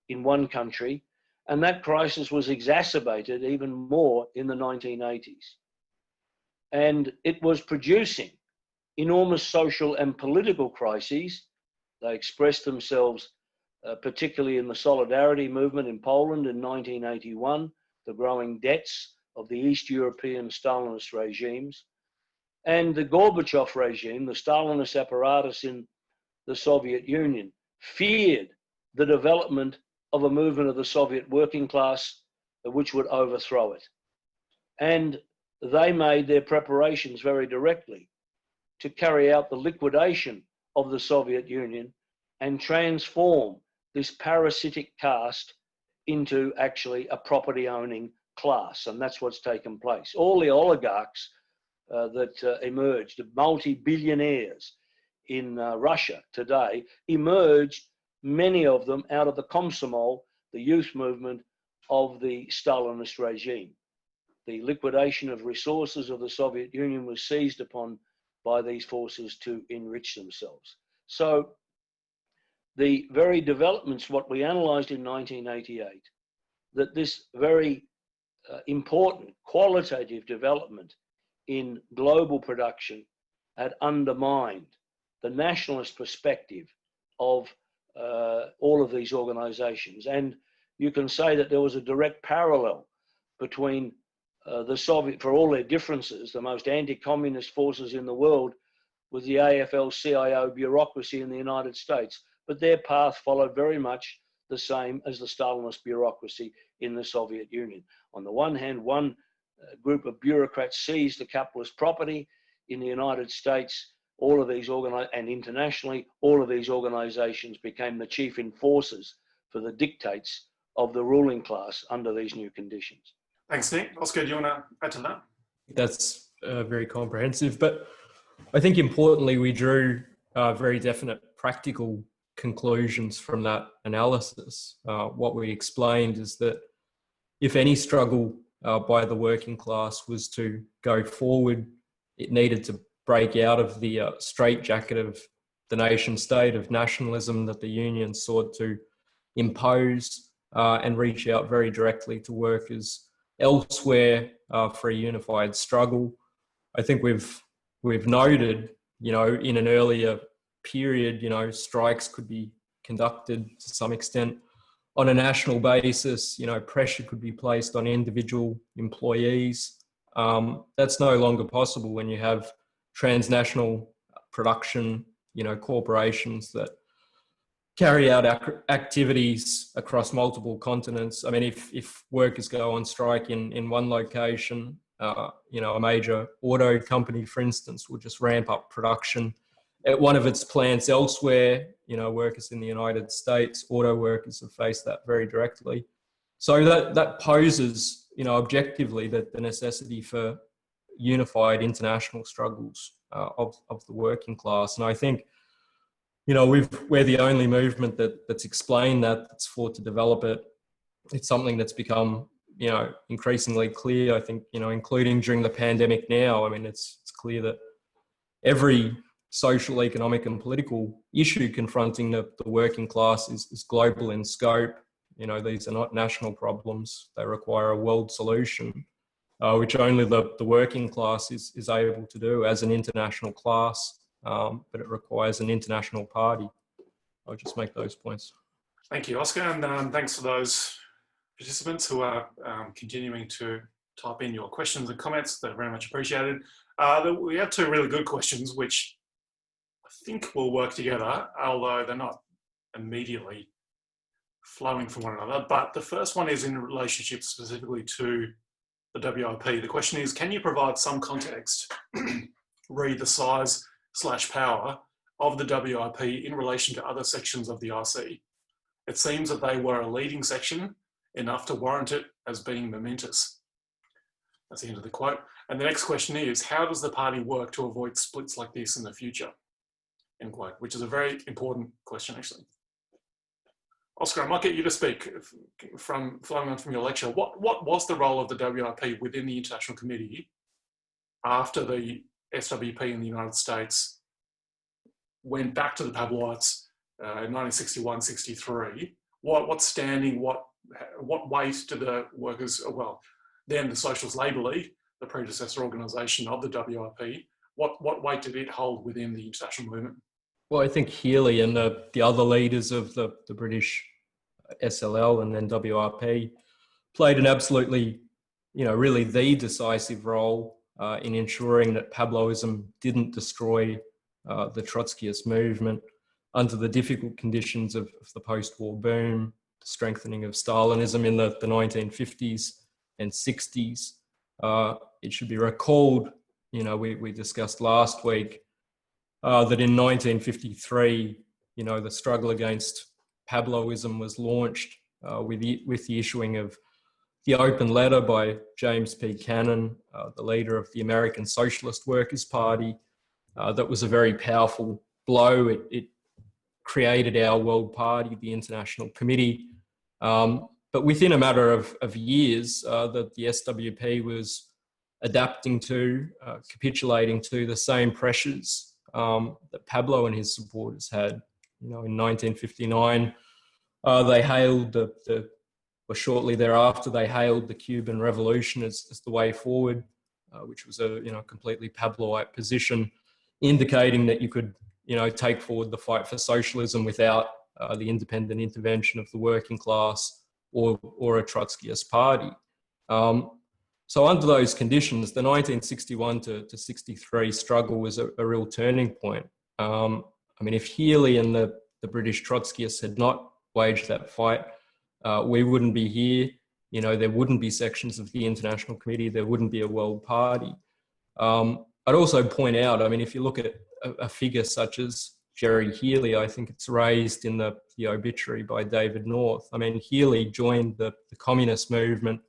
in one country, and that crisis was exacerbated even more in the 1980s. And it was producing enormous social and political crises. They expressed themselves particularly in the Solidarity movement in Poland in 1981, the growing debts of the East European Stalinist regimes, and the Gorbachev regime, the Stalinist apparatus in the Soviet Union, feared the development of a movement of the Soviet working class which would overthrow it. And they made their preparations very directly to carry out the liquidation of the Soviet Union and transform this parasitic caste into actually a property owning class, and that's what's taken place. All the oligarchs that emerged, the multi-billionaires in Russia today, emerged, many of them, out of the Komsomol, the youth movement of the Stalinist regime. The liquidation of resources of the Soviet Union was seized upon by these forces to enrich themselves. So the very developments, what we analysed in 1988, that this very important qualitative development in global production had undermined the nationalist perspective of all of these organisations. And you can say that there was a direct parallel between the Soviet, for all their differences, the most anti-communist forces in the world, with the AFL-CIO bureaucracy in the United States. But their path followed very much the same as the Stalinist bureaucracy in the Soviet Union. On the one hand, one group of bureaucrats seized the capitalist property. In the United States, all of these and internationally, all of these organizations became the chief enforcers for the dictates of the ruling class under these new conditions. Thanks, Nick. Oscar, do you want to add to that? That's very comprehensive, but I think importantly, we drew very definite practical conclusions from that analysis. What we explained is that if any struggle by the working class was to go forward, it needed to break out of the straitjacket of the nation state, of nationalism that the union sought to impose, and reach out very directly to workers elsewhere for a unified struggle. I think we've noted, in an earlier period, strikes could be conducted to some extent on a national basis. Pressure could be placed on individual employees. That's no longer possible when you have transnational production, corporations that carry out activities across multiple continents. I mean, if workers go on strike in one location, a major auto company, for instance, will just ramp up production at one of its plants elsewhere. Workers in the United States, auto workers have faced that very directly. So that poses, objectively, that the necessity for unified international struggles of the working class. And I think, we're the only movement that's explained that's fought to develop it. It's something that's become, increasingly clear, I think, including during the pandemic now. I mean, it's clear that every social, economic and political issue confronting the working class is global in scope. These are not national problems. They require a world solution, which only the working class is able to do as an international class, but it requires an international party. I'll just make those points. Thank you, Oscar, and thanks for those participants who are continuing to type in your questions and comments. They're very much appreciated. We have two really good questions, which I think will work together, although they're not immediately flowing from one another. But the first one is in relationship specifically to the WRP. The question is, can you provide some context, read the size/power of the WRP in relation to other sections of the IC? It seems that they were a leading section, enough to warrant it as being momentous. That's the end of the quote. And the next question is, how does the party work to avoid splits like this in the future? End quote, which is a very important question, actually. Oscar, I might get you to speak flowing on from your lecture. What was the role of the WRP within the International Committee after the SWP in the United States went back to the Pavlovites in 1961-63? What standing, what weight do the workers, then the Socialist Labour League, the predecessor organisation of the WRP, what weight did it hold within the international movement? Well, I think Healy and the other leaders of the British SLL and then WRP played an absolutely, really the decisive role in ensuring that Pavlovism didn't destroy the Trotskyist movement under the difficult conditions of the post-war boom, the strengthening of Stalinism in the 1950s and 60s. It should be recalled, we discussed last week that in 1953, the struggle against Pavlovism was launched with the issuing of the open letter by James P. Cannon, the leader of the American Socialist Workers' Party. That was a very powerful blow. It created our World Party, the International Committee. But within a matter of years, the SWP was adapting to, capitulating to the same pressures that Pablo and his supporters had. In 1959, they hailed or shortly thereafter, they hailed the Cuban Revolution as the way forward, which was a completely Pabloite position, indicating that you could take forward the fight for socialism without the independent intervention of the working class or a Trotskyist party. So under those conditions, the 1961 to 63 struggle was a real turning point. If Healy and the British Trotskyists had not waged that fight, we wouldn't be here. There wouldn't be sections of the International Committee. There wouldn't be a World Party. I'd also point out, if you look at a figure such as Jerry Healy, I think it's raised in the obituary by David North. Healy joined the communist movement,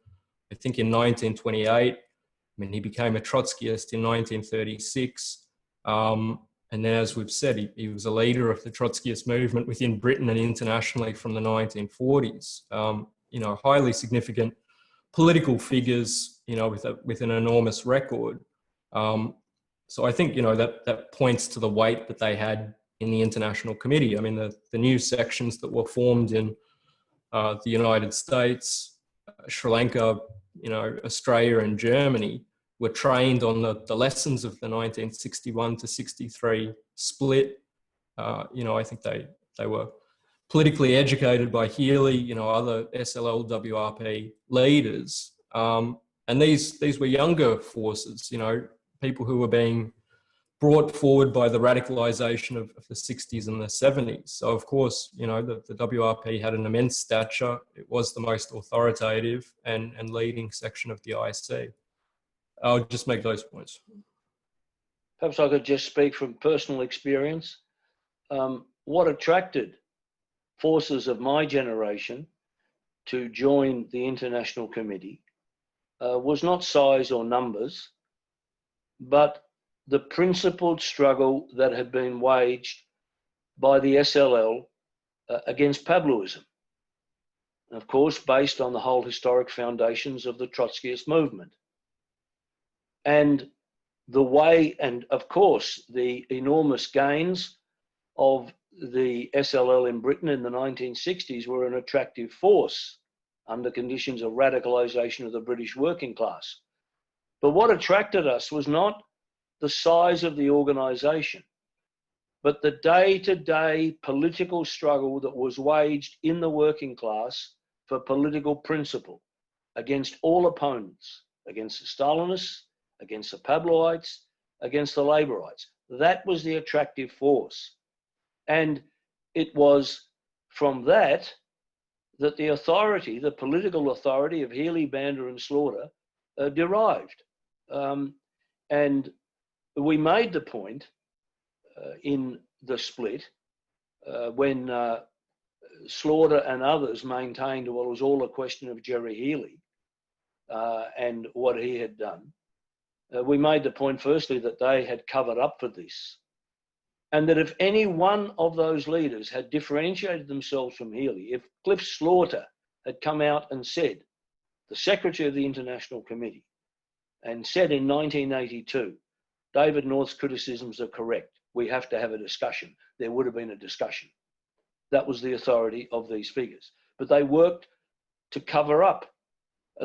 I think, in 1928. He became a Trotskyist in 1936. And then, as we've said, he was a leader of the Trotskyist movement within Britain and internationally from the 1940s. Highly significant political figures, with an enormous record. So I think, that points to the weight that they had in the International Committee. The new sections that were formed in the United States, Sri Lanka, Australia and Germany were trained on the lessons of the 1961 to 63 split. I think they were politically educated by Healy, other SLL WRP leaders. And these were younger forces, people who were being brought forward by the radicalization of the 60s and the 70s. So, of course, the WRP had an immense stature. It was the most authoritative and leading section of the IC. I'll just make those points. Perhaps I could just speak from personal experience. What attracted forces of my generation to join the International Committee was not size or numbers, but the principled struggle that had been waged by the SLL against Pabloism. Of course, based on the whole historic foundations of the Trotskyist movement. And the way, and of course, the enormous gains of the SLL in Britain in the 1960s were an attractive force under conditions of radicalization of the British working class. But what attracted us was not the size of the organization, but the day-to-day political struggle that was waged in the working class for political principle against all opponents, against the Stalinists, against the Pabloites, against the Labourites. That was the attractive force. And it was from that the authority, the political authority of Healy, Banda and Slaughter derived. And we made the point in the split when Slaughter and others maintained, well, it was all a question of Jerry Healy and what he had done. We made the point, firstly, that they had covered up for this. And that if any one of those leaders had differentiated themselves from Healy, if Cliff Slaughter had come out and said, the Secretary of the International Committee, and said in 1982, David North's criticisms are correct, we have to have a discussion, there would have been a discussion. That was the authority of these figures. But they worked to cover up.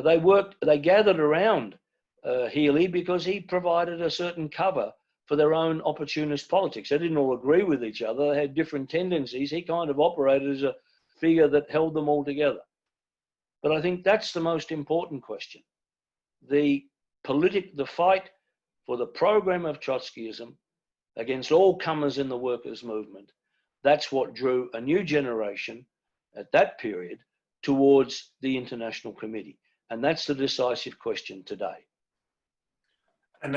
They gathered around Healy because he provided a certain cover for their own opportunist politics. They didn't all agree with each other. They had different tendencies. He kind of operated as a figure that held them all together. But I think that's the most important question. The fight for the program of Trotskyism against all comers in the workers' movement, that's what drew a new generation at that period towards the International Committee. And that's the decisive question today. And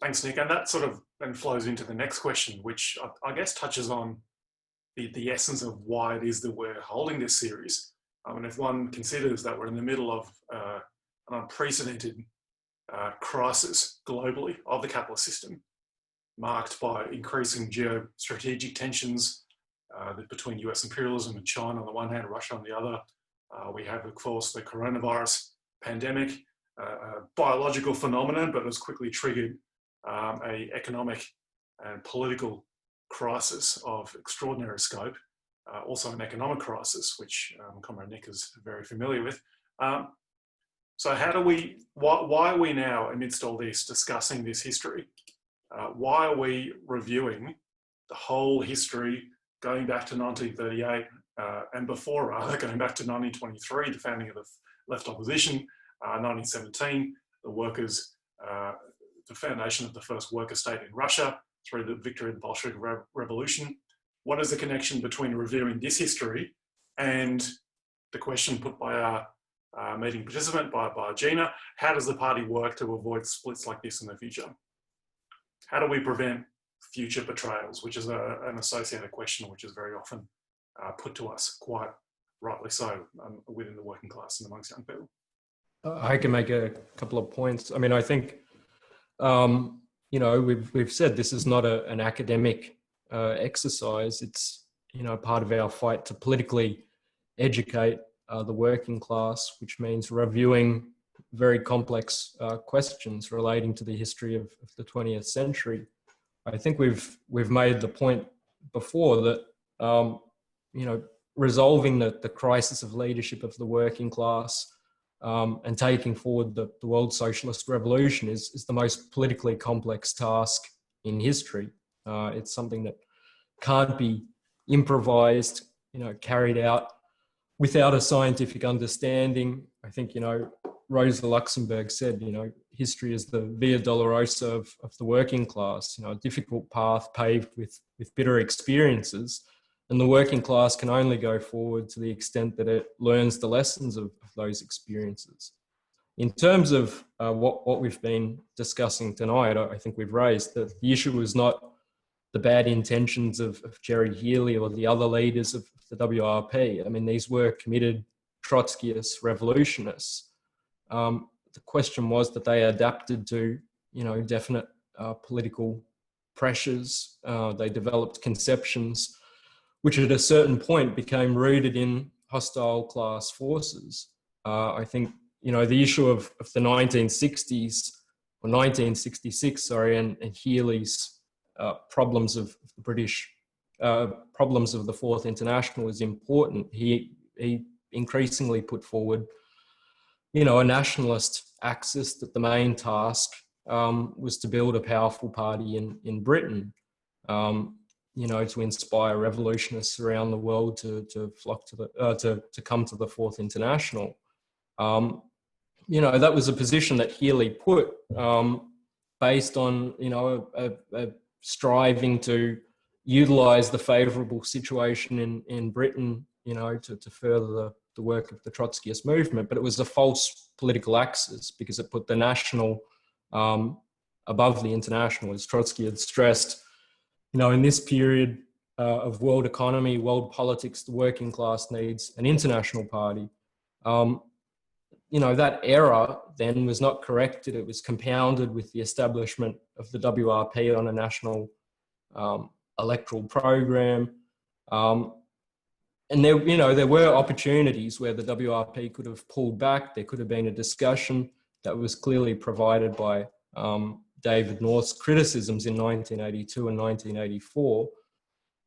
thanks, Nick. And that sort of then flows into the next question, which I guess touches on the essence of why it is that we're holding this series. And if one considers that we're in the middle of an unprecedented crisis globally of the capitalist system, marked by increasing geostrategic tensions between US imperialism and China on the one hand, Russia on the other. We have, of course, the coronavirus pandemic, a biological phenomenon, but has quickly triggered an economic and political crisis of extraordinary scope, also an economic crisis, which Comrade Nick is very familiar with. So how do we, why are we now, amidst all this, discussing this history? Why are we reviewing the whole history going back to 1938 and before, rather, going back to 1923, the founding of the left opposition, 1917, the workers, the foundation of the first worker state in Russia through the victory of the Bolshevik Revolution? What is the connection between reviewing this history and the question put by our meeting participant, by Gina? How does the party work to avoid splits like this in the future? How do we prevent future betrayals, which is an associated question which is very often put to us, quite rightly so, within the working class and amongst young people? I can make a couple of points. I mean, I think, you know, we've said this is not an academic exercise. It's, you know, part of our fight to politically educate the working class, which means reviewing very complex questions relating to the history of the 20th century. I think we've made the point before that, you know, resolving the crisis of leadership of the working class and taking forward the world socialist revolution is the most politically complex task in history. It's something that can't be improvised, you know, carried out without a scientific understanding. I think, you know, Rosa Luxemburg said, you know, history is the Via Dolorosa of the working class, you know, a difficult path paved with bitter experiences. And the working class can only go forward to the extent that it learns the lessons of those experiences. In terms of what we've been discussing tonight, I think we've raised that the issue is not the bad intentions of Jerry Healy or the other leaders of the WRP. I mean, these were committed Trotskyist revolutionists. The question was that they adapted to, you know, definite political pressures. They developed conceptions which at a certain point became rooted in hostile class forces. I think, you know, the issue of the 1960s, or 1966, sorry, and Healy's problems of the British, problems of the Fourth International is important. He increasingly put forward, you know, a nationalist axis that the main task was to build a powerful party in Britain, you know, to inspire revolutionists around the world to flock to the to come to the Fourth International. You know, that was a position that Healy put based on, you know, a striving to utilize the favorable situation in Britain, you know, to further the work of the Trotskyist movement. But it was a false political axis because it put the national above the international, as Trotsky had stressed. You know, in this period of world economy, world politics, the working class needs an international party. You know, that error then was not corrected. It was compounded with the establishment of the WRP on a national electoral program. And there, you know, there were opportunities where the WRP could have pulled back. There could have been a discussion that was clearly provided by David North's criticisms in 1982 and 1984,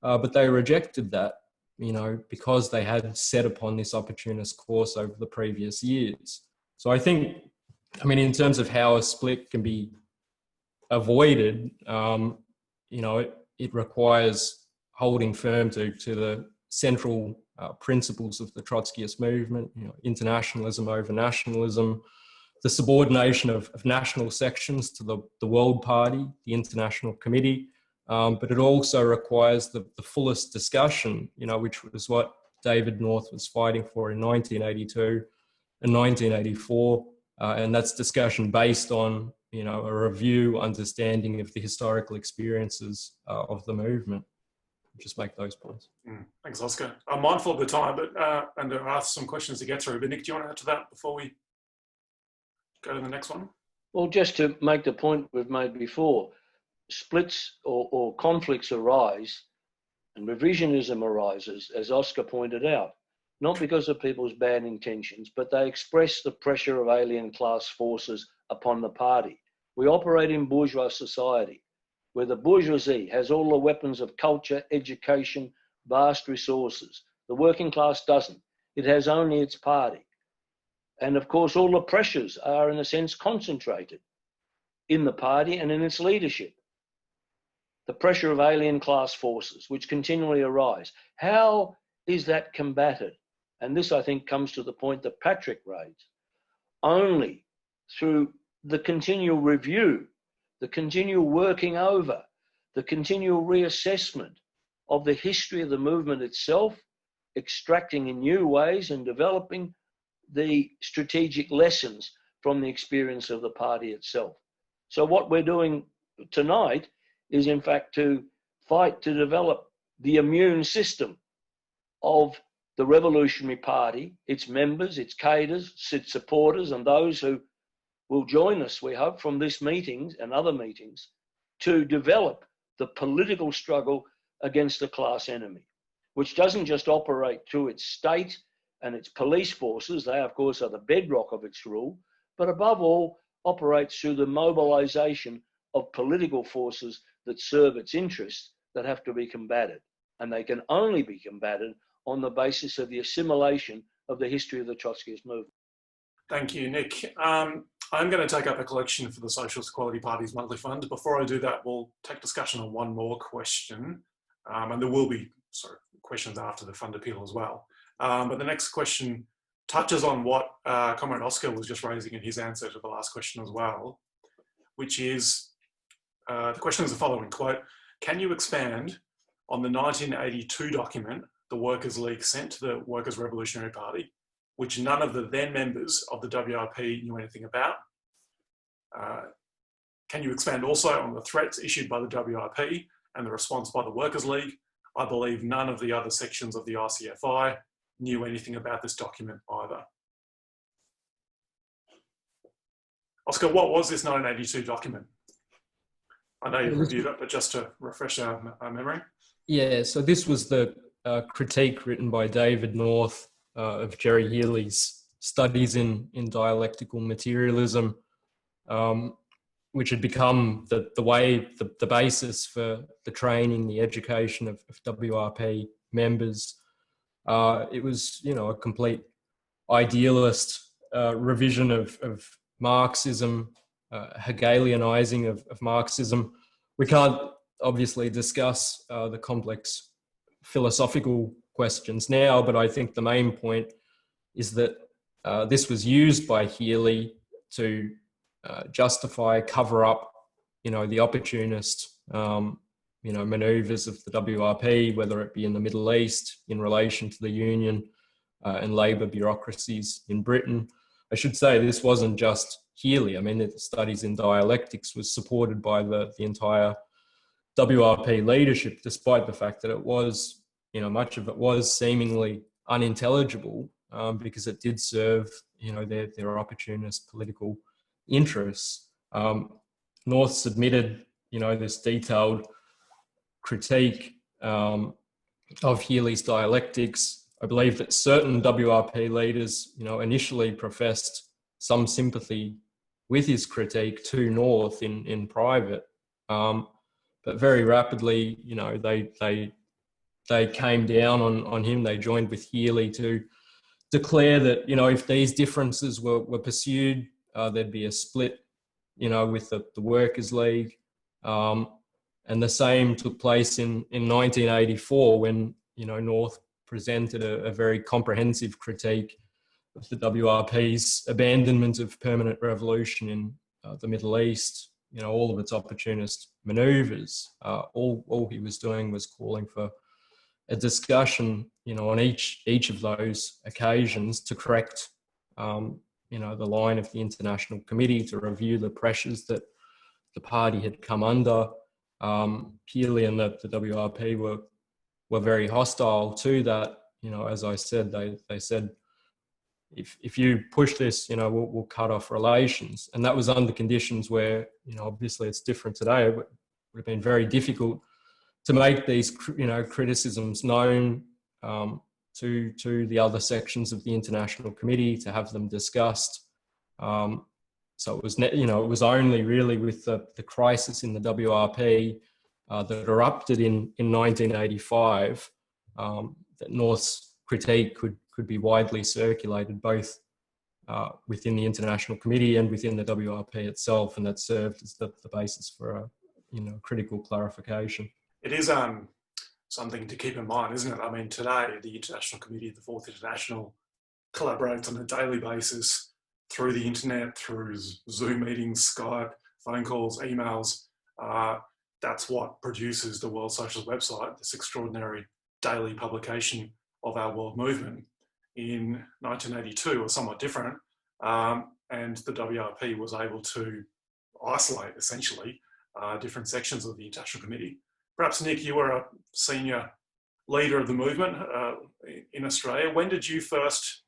but they rejected that, you know, because they had set upon this opportunist course over the previous years. So I think, I mean, in terms of how a split can be avoided, you know, it requires holding firm to the central principles of the Trotskyist movement, you know, internationalism over nationalism, the subordination of national sections to the World Party, the International Committee, but it also requires the fullest discussion, you know, which was what David North was fighting for in 1982 and 1984, and that's discussion based on, you know, a review, understanding of the historical experiences of the movement. just make those points. Thanks, Oscar. I'm mindful of the time, but and there are some questions to get through. But Nick, do you want to add to that before we go to the next one? Well, just to make the point we've made before, splits or conflicts arise and revisionism arises, as Oscar pointed out, not because of people's bad intentions, but they express the pressure of alien class forces upon the party. We operate in bourgeois society, where the bourgeoisie has all the weapons of culture, education, vast resources. The working class doesn't. It has only its party. And of course, all the pressures are, in a sense, concentrated in the party and in its leadership. The pressure of alien class forces, which continually arise. How is that combated? And this, I think, comes to the point that Patrick raised. Only through the continual review, the continual working over, the continual reassessment of the history of the movement itself, extracting in new ways and developing the strategic lessons from the experience of the party itself. So what we're doing tonight is, in fact, to fight to develop the immune system of the Revolutionary Party, its members, its cadres, its supporters, and those who will join us, we hope, from this meeting and other meetings, to develop the political struggle against the class enemy, which doesn't just operate through its state and its police forces. They, of course, are the bedrock of its rule, but above all, operates through the mobilization of political forces that serve its interests that have to be combated. And they can only be combated on the basis of the assimilation of the history of the Trotskyist movement. Thank you, Nick. I'm going to take up a collection for the Socialist Equality Party's monthly fund. Before I do that, we'll take discussion on one more question. And there will be questions after the fund appeal as well. But the next question touches on what Comrade Oscar was just raising in his answer to the last question as well, which is, the question is the following, quote, can you expand on the 1982 document the Workers' League sent to the Workers' Revolutionary Party, which none of the then members of the WRP knew anything about? Can you expand also on the threats issued by the WRP and the response by the Workers' League? I believe none of the other sections of the ICFI knew anything about this document either. Oscar, what was this 1982 document? I know you've reviewed it, but just to refresh our memory. Yeah, so this was the critique written by David North of Jerry Healy's studies in dialectical materialism, which had become the basis for the training, the education of WRP members. It was, a complete idealist revision of Marxism, Hegelianizing of Marxism. We can't obviously discuss the complex philosophical questions now, but I think the main point is that this was used by Healy to justify, cover up, the opportunist, maneuvers of the WRP, whether it be in the Middle East in relation to the union and labour bureaucracies in Britain. I should say this wasn't just Healy. I mean, the studies in dialectics was supported by the entire WRP leadership, despite the fact that it was, much of it was seemingly unintelligible because it did serve, their opportunist political interests. North submitted, this detailed critique of Healy's dialectics. I believe that certain WRP leaders, initially professed some sympathy with his critique to North in private, but very rapidly, they came down on him. They joined with Healy to declare that, if these differences were pursued, there'd be a split, with the Workers' League. And the same took place in 1984 when, North presented a very comprehensive critique of the WRP's abandonment of permanent revolution in the Middle East, all of its opportunist maneuvers. All he was doing was calling for a discussion, on each of those occasions to correct, the line of the International Committee to review the pressures that the party had come under. Healy and the WRP were were very hostile to that. As I said, they said, if you push this, we'll cut off relations. And that was under conditions where, obviously it's different today. It would have been very difficult to make these, criticisms known to the other sections of the International Committee, to have them discussed. So it was, it was only really with the crisis in the WRP that erupted in 1985 that North's critique could be widely circulated, both within the International Committee and within the WRP itself, and that served as the basis for a critical clarification. It is something to keep in mind, isn't it? I mean, today the International Committee, the Fourth International, collaborates on a daily basis through the internet, through Zoom meetings, Skype, phone calls, emails. That's what produces the World Socialist website, this extraordinary daily publication of our world movement. In 1982 was somewhat different, and the WRP was able to isolate, essentially, different sections of the International Committee. Perhaps, Nick, you were a senior leader of the movement in Australia. When did you first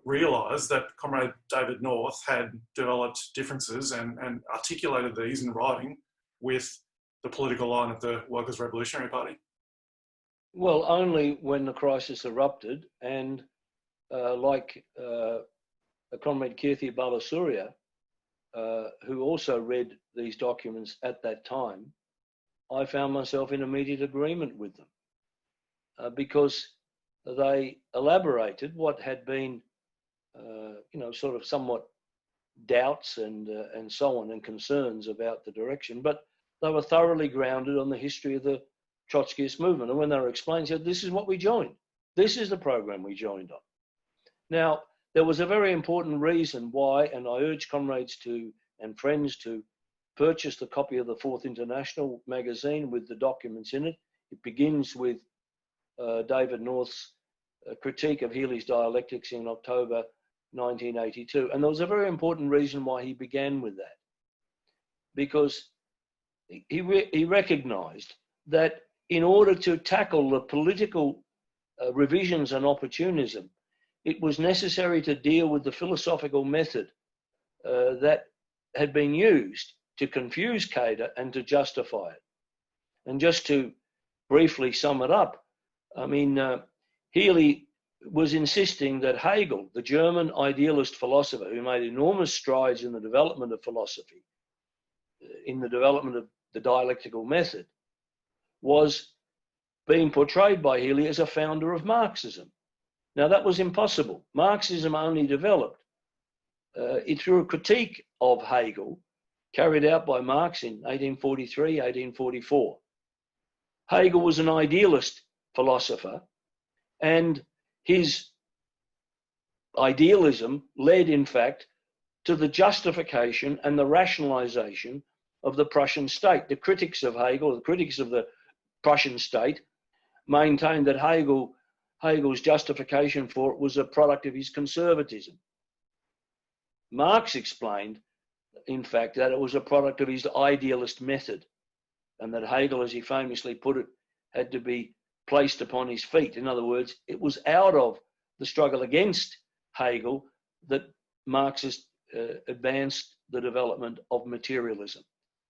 realise that Comrade David North had developed differences and articulated these in writing with the political line of the Workers' Revolutionary Party? Well, only when the crisis erupted, and like Comrade Kirti Balasuria, who also read these documents at that time, I found myself in immediate agreement with them because they elaborated what had been, sort of somewhat doubts and so on, and concerns about the direction, but they were thoroughly grounded on the history of the Trotskyist movement. And when they were explained, said, this is what we joined. This is the program we joined on. Now, there was a very important reason why, and I urge comrades and friends to purchase the copy of the Fourth International magazine with the documents in it. It begins with David North's critique of Healy's dialectics in October 1982. And there was a very important reason why he began with that, because he recognized that in order to tackle the political revisions and opportunism, it was necessary to deal with the philosophical method that had been used to confuse CADA and to justify it. And just to briefly sum it up, I mean, Healy was insisting that Hegel, the German idealist philosopher who made enormous strides in the development of philosophy, in the development of the dialectical method, was being portrayed by Healy as a founder of Marxism. Now, that was impossible. Marxism only developed through a critique of Hegel carried out by Marx in 1843, 1844. Hegel was an idealist philosopher, and his idealism led, in fact, to the justification and the rationalization of the Prussian state. The critics of Hegel, the critics of the Prussian state, maintained that Hegel's justification for it was a product of his conservatism. Marx explained, in fact, that it was a product of his idealist method, and that Hegel, as he famously put it, had to be placed upon his feet. In other words, it was out of the struggle against Hegel that Marxists advanced the development of materialism.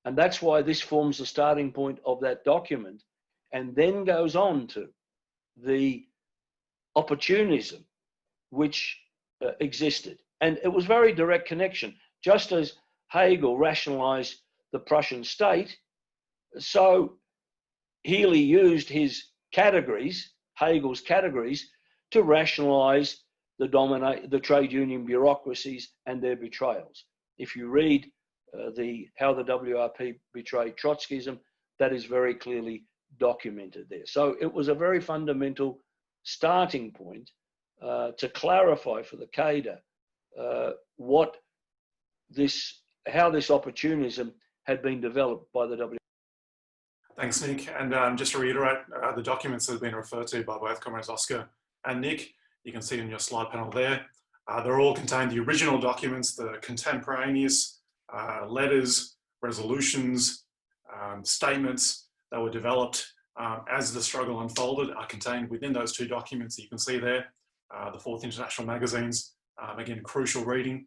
And that's why this forms the starting point of that document, and then goes on to the opportunism which existed. And it was very direct connection. Just as Hegel rationalized the Prussian state, so Healy used his categories, Hegel's categories, to rationalize the trade union bureaucracies and their betrayals. If you read how the WRP betrayed Trotskyism, that is very clearly documented there. So it was a very fundamental starting point to clarify for the CADA how this opportunism had been developed by the WRP. Thanks, Nick. And just to reiterate, the documents that have been referred to by both Comrades Oscar and Nick, you can see in your slide panel there. They're all contained the original documents, the contemporaneous letters, resolutions, statements that were developed as the struggle unfolded are contained within those two documents that you can see there, the Fourth International magazines. Again, crucial reading.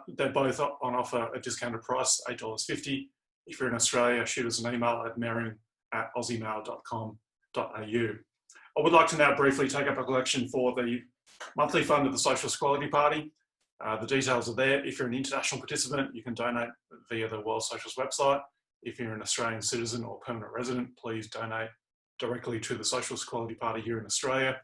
They're both on offer at discounted price, $8.50. If you're in Australia, shoot us an email at merriam@aussiemail.com.au. I would like to now briefly take up a collection for the monthly fund of the Socialist Equality Party. The details are there. If you're an international participant, you can donate via the World Socialist website. If you're an Australian citizen or permanent resident, please donate directly to the Socialist Equality Party here in Australia.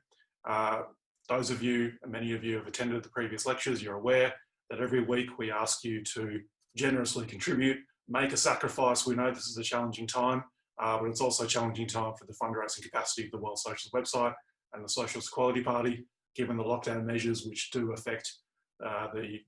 Those of you, many of you have attended the previous lectures, you're aware that every week we ask you to generously contribute, make a sacrifice. We know this is a challenging time, but it's also a challenging time for the fundraising capacity of the World Socialist website and the Socialist Equality Party, given the lockdown measures which do affect the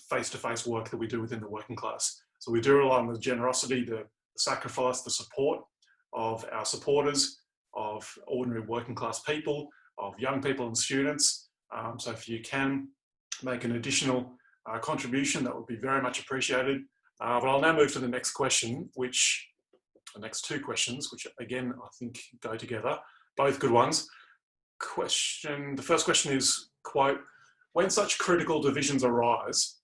face-to-face work that we do within the working class. So we do rely on the generosity, the sacrifice, the support of our supporters, of ordinary working class people, of young people and students. So if you can make an additional contribution, that would be very much appreciated. But I'll now move to the next question, the next two questions, which again, I think go together, both good ones. The first question is, quote, when such critical divisions arise,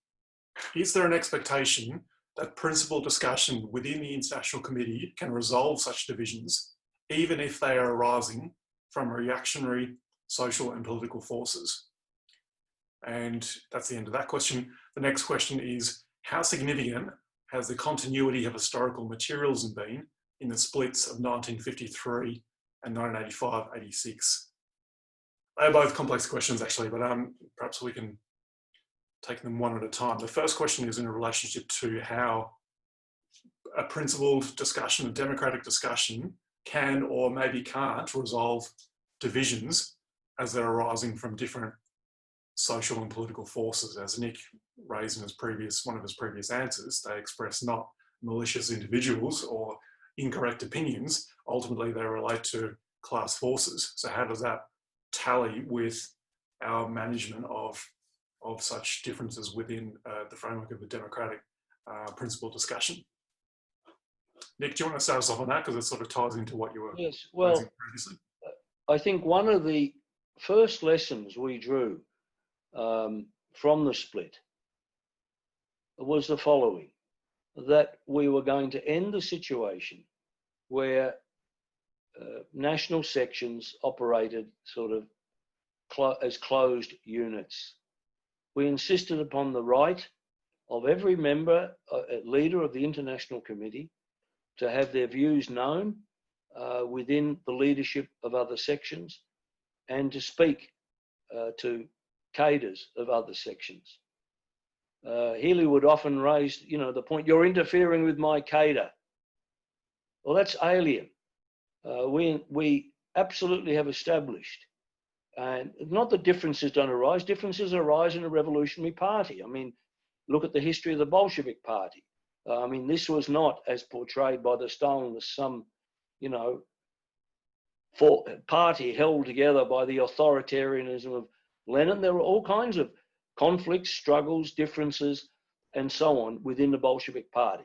is there an expectation that principled discussion within the International Committee can resolve such divisions, even if they are arising from reactionary social and political forces? And that's the end of that question. The next question is, how significant has the continuity of historical materialism been in the splits of 1953 and 1985-86? They're both complex questions actually, but perhaps we can take them one at a time. The first question is in relationship to how a principled discussion, a democratic discussion, can or maybe can't resolve divisions as they're arising from different social and political forces. As Nick raised in one of his previous answers, they express not malicious individuals or incorrect opinions. Ultimately, they relate to class forces. So how does that tally with our management of such differences within the framework of a democratic principled discussion? Nick, do you want to start us off on that? Because it sort of ties into what you were Yes, well, previously. I think one of the first lessons we drew from the split was the following, that we were going to end the situation where national sections operated sort of as closed units. We insisted upon the right of every member, leader of the International Committee, to have their views known within the leadership of other sections and to speak to cadres of other sections. Healy would often raise, the point, you're interfering with my cadre. Well, that's alien. We absolutely have established, and not that differences don't arise, differences arise in a revolutionary party. I mean, look at the history of the Bolshevik Party. I mean, this was not, as portrayed by the Stalinists, some, party held together by the authoritarianism of Lenin. There were all kinds of conflicts, struggles, differences, and so on within the Bolshevik Party,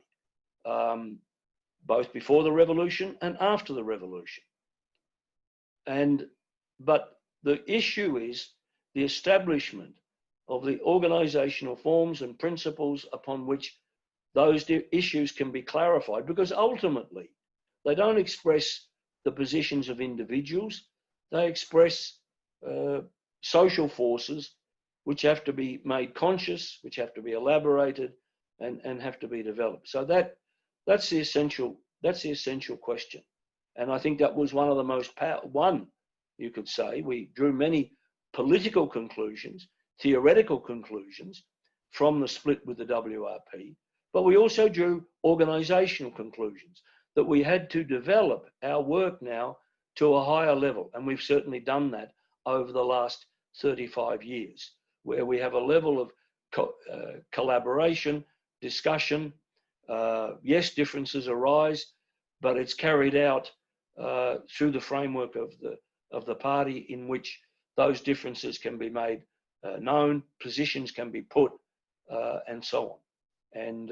both before the revolution and after the revolution. But the issue is the establishment of the organizational forms and principles upon which those issues can be clarified, because ultimately they don't express the positions of individuals, they express social forces which have to be made conscious, which have to be elaborated and have to be developed. So that's the essential question. And I think that was one of the most you could say, we drew many political conclusions, theoretical conclusions from the split with the WRP, but we also drew organizational conclusions that we had to develop our work now to a higher level. And we've certainly done that over the last 35 years, where we have a level of collaboration, discussion. Yes, differences arise, but it's carried out through the framework of the party in which those differences can be made known, positions can be put, and so on. And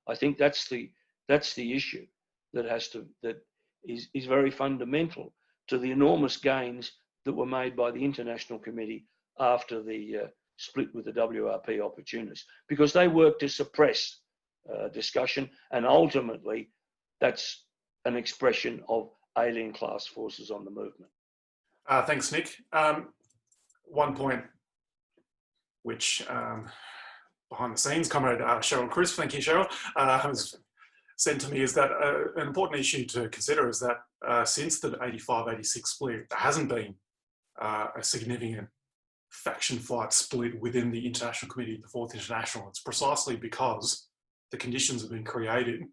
I think that's the issue that is very fundamental to the enormous gains that were made by the International Committee after the split with the WRP opportunists, because they worked to suppress discussion, and ultimately that's an expression of alien class forces on the movement. Thanks, Nick. One point which behind the scenes, Comrade Cheryl Cruz, thank you, Cheryl, has sent to me is that an important issue to consider is that since the 85-86 split, there hasn't been a significant faction fight split within the International Committee of the Fourth International. It's precisely because the conditions have been created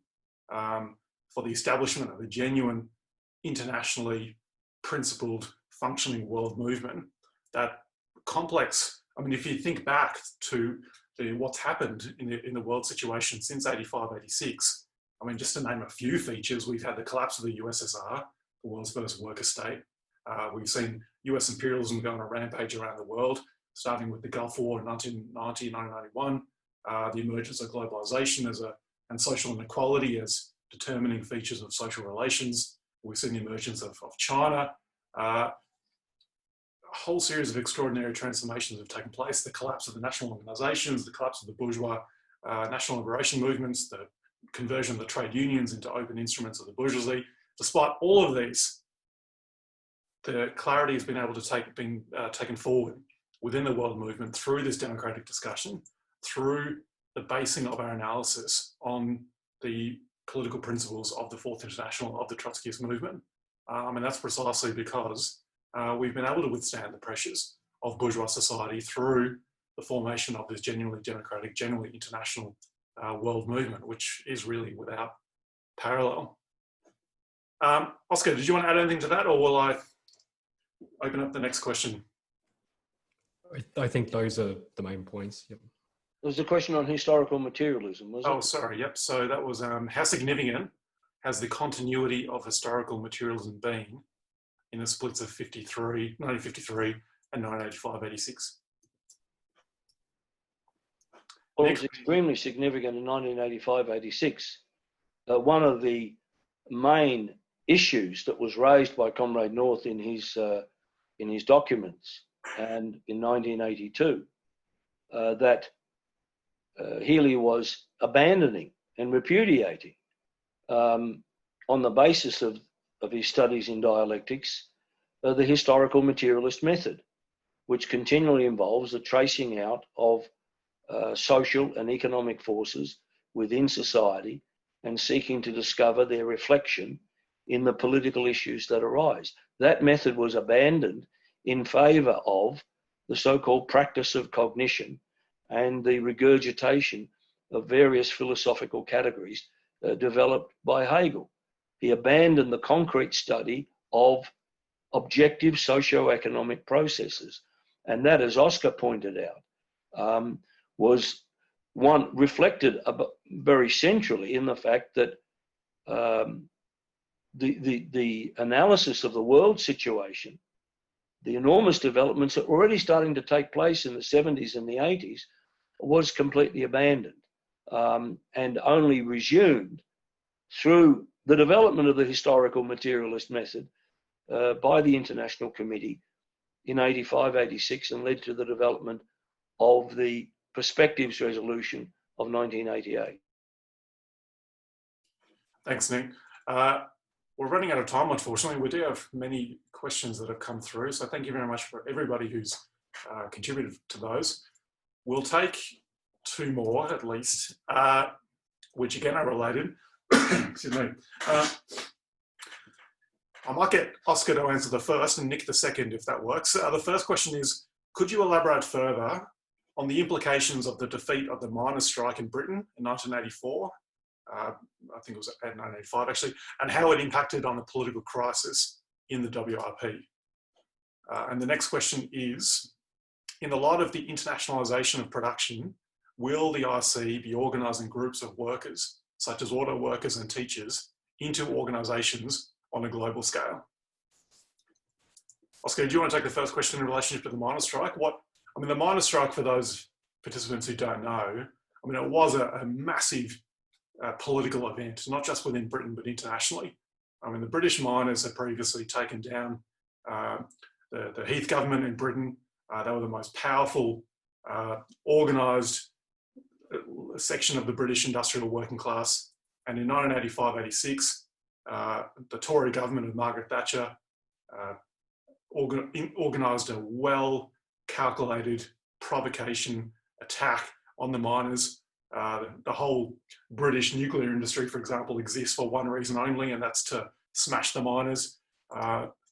for the establishment of a genuine, internationally principled, functioning world movement. That complex, I mean, if you think back to what's happened in the world situation since 85-86, I mean, just to name a few features, we've had the collapse of the USSR, the world's first worker state. We've seen US imperialism go on a rampage around the world, starting with the Gulf War in 1990, 1991, the emergence of globalization and social inequality as determining features of social relations. We've seen the emergence of China. A whole series of extraordinary transformations have taken place. The collapse of the national organizations, the collapse of the bourgeois national liberation movements, the conversion of the trade unions into open instruments of the bourgeoisie. Despite all of these, the clarity has been able to been taken forward within the world movement through this democratic discussion, through the basing of our analysis on the political principles of the Fourth International, of the Trotskyist movement. And that's precisely because we've been able to withstand the pressures of bourgeois society through the formation of this genuinely democratic, genuinely international world movement, which is really without parallel. Oscar, did you want to add anything to that, or will I open up the next question? I think those are the main points. Yep. There was a question on historical materialism, was it? Oh, sorry, yep. So that was how significant has the continuity of historical materialism been in the splits of 1953 and 1985-86? Well, it was extremely significant in 1985-86. One of the main issues that was raised by Comrade North in his documents and in 1982 that Healy was abandoning and repudiating on the basis of his studies in dialectics, the historical materialist method, which continually involves the tracing out of social and economic forces within society and seeking to discover their reflection in the political issues that arise. That method was abandoned in favour of the so-called practice of cognition and the regurgitation of various philosophical categories developed by Hegel. He abandoned the concrete study of objective socio-economic processes. And that, as Oscar pointed out, was one reflected very centrally in the fact that the analysis of the world situation, the enormous developments that were already starting to take place in the 70s and the 80s, was completely abandoned and only resumed through the development of the historical materialist method by the International Committee in 85-86 and led to the development of the Perspectives Resolution of 1988. Thanks, Nick. We're running out of time, unfortunately. We do have many questions that have come through, so thank you very much for everybody who's contributed to those. We'll take two more at least, which again are related. Excuse me. I might get Oscar to answer the first and Nick the second, if that works. The first question is, could you elaborate further on the implications of the defeat of the miners' strike in Britain in 1984? I think it was at 1985 actually, and how it impacted on the political crisis in the WRP. And the next question is, in the light of the internationalisation of production, will the IC be organising groups of workers, such as auto workers and teachers, into organisations on a global scale? Oscar, do you want to take the first question in relationship to the miners' strike? The miners' strike, for those participants who don't know, it was a massive political event, not just within Britain, but internationally. I mean, the British miners had previously taken down the Heath government in Britain. They were the most powerful, organised section of the British industrial working class. And in 1985-86, the Tory government of Margaret Thatcher organised a well-calculated provocation attack on the miners. The whole British nuclear industry, for example, exists for one reason only, and that's to smash the miners.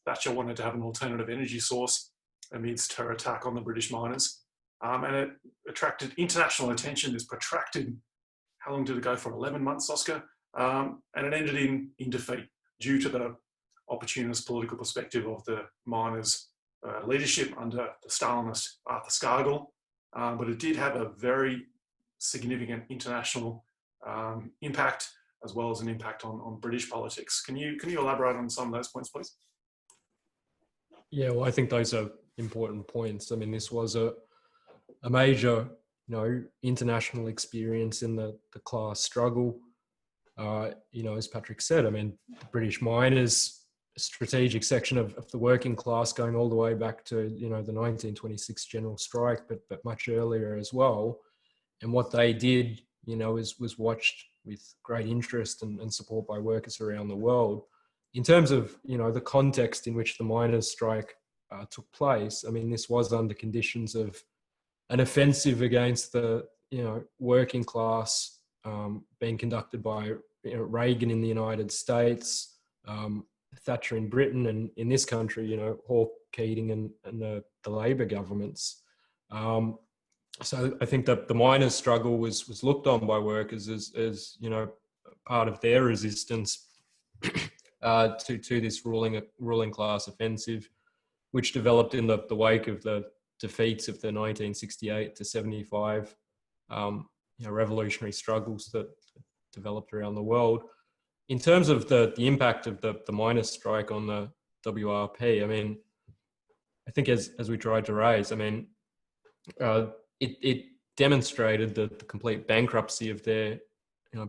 Thatcher wanted to have an alternative energy source amidst her attack on the British miners. And it attracted international attention. This protracted, how long did it go for? 11 months, Oscar? And it ended in defeat due to the opportunist political perspective of the miners' leadership under the Stalinist Arthur Scargill. But it did have a very significant international impact, as well as an impact on British politics. Can you elaborate on some of those points, please? Yeah, well, I think those are important points. I mean, this was a major, international experience in the class struggle. As Patrick said, I mean, the British miners, a strategic section of the working class going all the way back to, the 1926 general strike, but much earlier as well. And what they did, was watched with great interest and support by workers around the world. In terms of, the context in which the miners' strike took place, I mean, this was under conditions of an offensive against the, working class being conducted by Reagan in the United States, Thatcher in Britain, and in this country, Hawke, Keating and the Labor governments. So I think that the miners' struggle was looked on by workers as part of their resistance to this ruling class offensive, which developed in the wake of the defeats of the 1968 to 75 revolutionary struggles that developed around the world. In terms of the impact of the miners' strike on the WRP, I mean, I think as we tried to raise, I mean, it demonstrated the complete bankruptcy of their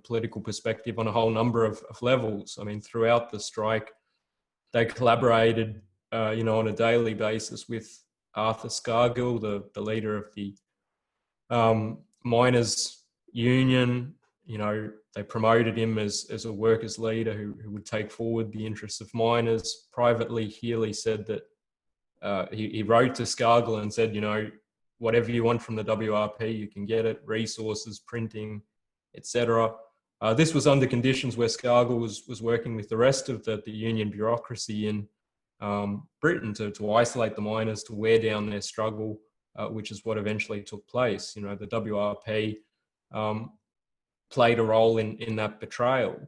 political perspective on a whole number of levels. I mean, throughout the strike, they collaborated, on a daily basis with Arthur Scargill, the leader of the miners' union. They promoted him as a workers' leader who would take forward the interests of miners. Privately, Healy said that he wrote to Scargill and said, whatever you want from the WRP, you can get it, resources, printing, etc. This was under conditions where Scargill was working with the rest of the union bureaucracy in Britain to isolate the miners, to wear down their struggle, which is what eventually took place. The WRP played a role in that betrayal.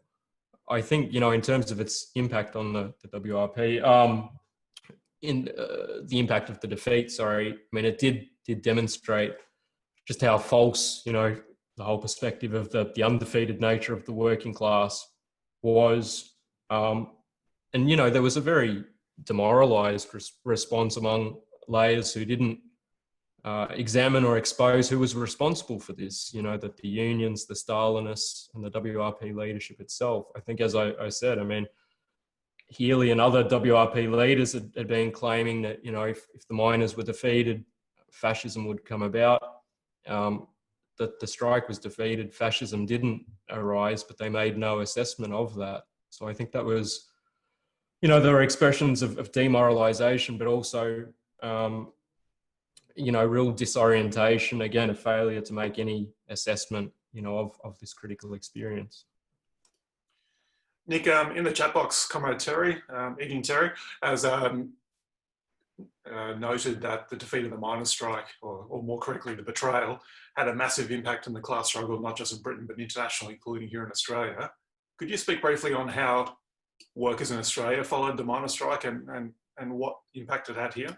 I think, in terms of its impact on the WRP, in the impact of the defeat, I mean, it did demonstrate just how false, the whole perspective of the undefeated nature of the working class was. And, there was a very demoralized response among layers who didn't examine or expose who was responsible for this, that the unions, the Stalinists and the WRP leadership itself. I think, as I said, I mean, Healy and other WRP leaders had been claiming that, if the miners were defeated, fascism would come about. That the strike was defeated, fascism didn't arise, but they made no assessment of that. So I think that was, there were expressions of demoralization, but also, real disorientation, again, a failure to make any assessment, of this critical experience. Nick, in the chat box, Comrade Terry, Evening Terry, has noted that the defeat of the miners' strike, or more correctly, the betrayal, had a massive impact on the class struggle, not just in Britain, but internationally, including here in Australia. Could you speak briefly on how workers in Australia followed the miners' strike and what impact it had here?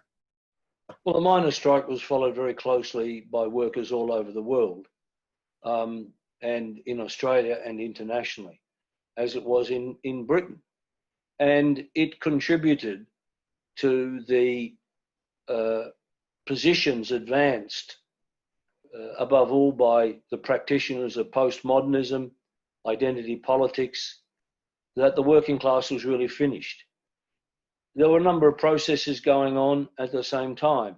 Well, the miners' strike was followed very closely by workers all over the world, and in Australia and internationally, as it was in Britain. And it contributed to the positions advanced, above all by the practitioners of postmodernism, identity politics, that the working class was really finished. There were a number of processes going on at the same time.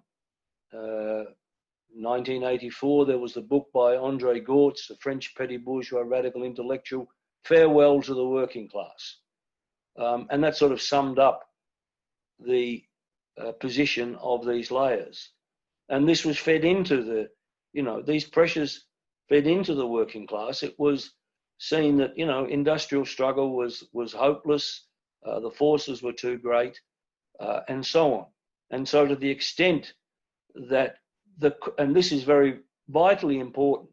1984, there was the book by André Gortz, the French petty bourgeois radical intellectual, Farewell to the Working Class. And that sort of summed up the position of these layers. And this was fed into the, these pressures fed into the working class. It was seen that, industrial struggle was hopeless, the forces were too great, and so on. And so to the extent that and this is very vitally important,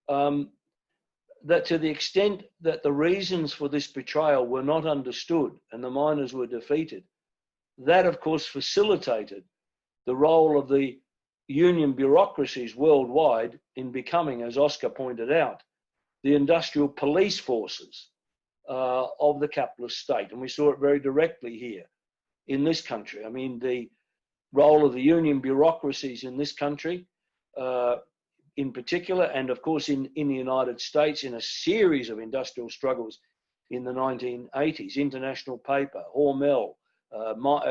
that to the extent that the reasons for this betrayal were not understood and the miners were defeated, that of course facilitated the role of the union bureaucracies worldwide in becoming, as Oscar pointed out, the industrial police forces of the capitalist state. And we saw it very directly here in this country. I mean, the role of the union bureaucracies in this country in particular, and of course in the United States, in a series of industrial struggles in the 1980s, International Paper, Hormel,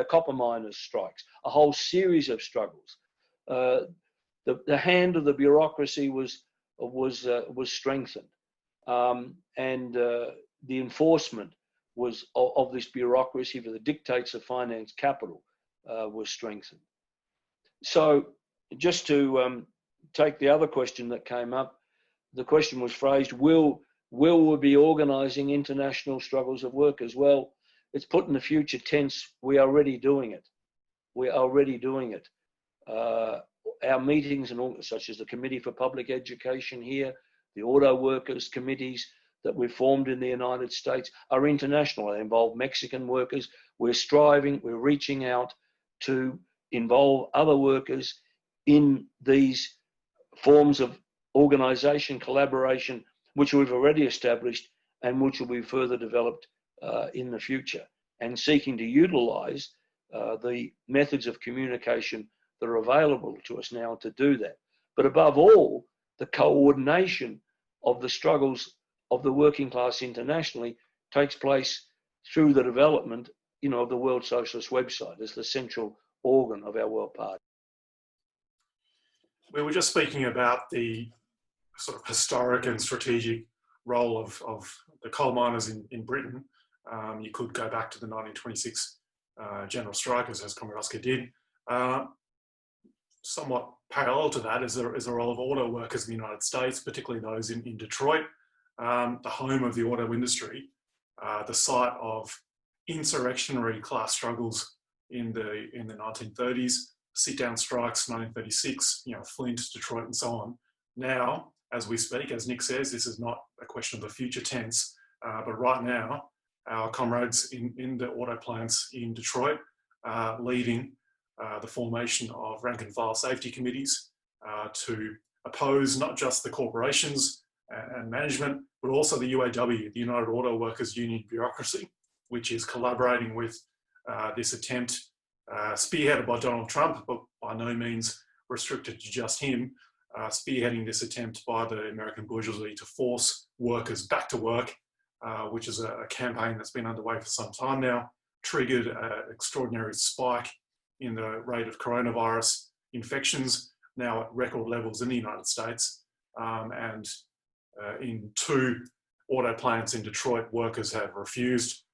copper miners' strikes, a whole series of struggles. The hand of the bureaucracy was strengthened, and the enforcement of this bureaucracy for the dictates of finance capital was strengthened. So, just to take the other question that came up, the question was phrased: Will we be organising international struggles of workers? Well, it's put in the future tense. We are already doing it. We are already doing it. Our meetings, such as the Committee for Public Education here, the auto workers committees that we've formed in the United States, are international. They involve Mexican workers. We're reaching out to involve other workers in these forms of organisation, collaboration, which we've already established and which will be further developed in the future, and seeking to utilise the methods of communication that are available to us now to do that. But above all, the coordination of the struggles of the working class internationally takes place through the development, of the World Socialist website as the central organ of our World Party. We were just speaking about the sort of historic and strategic role of the coal miners in Britain. You could go back to the 1926 general strikers, as Comrade Oscar did. Somewhat parallel to that is the role of auto workers in the United States, particularly those in Detroit, the home of the auto industry, the site of insurrectionary class struggles in the 1930s, sit-down strikes, 1936, Flint, Detroit, and so on. Now, as we speak, as Nick says, this is not a question of the future tense, but right now, our comrades in the auto plants in Detroit are leading the formation of rank and file safety committees to oppose not just the corporations and management, but also the UAW, the United Auto Workers Union bureaucracy, which is collaborating with this attempt spearheaded by Donald Trump, but by no means restricted to just him, spearheading this attempt by the American bourgeoisie to force workers back to work, which is a campaign that's been underway for some time now, triggered an extraordinary spike in the rate of coronavirus infections, now at record levels in the United States. And in 2 auto plants in Detroit, workers have refused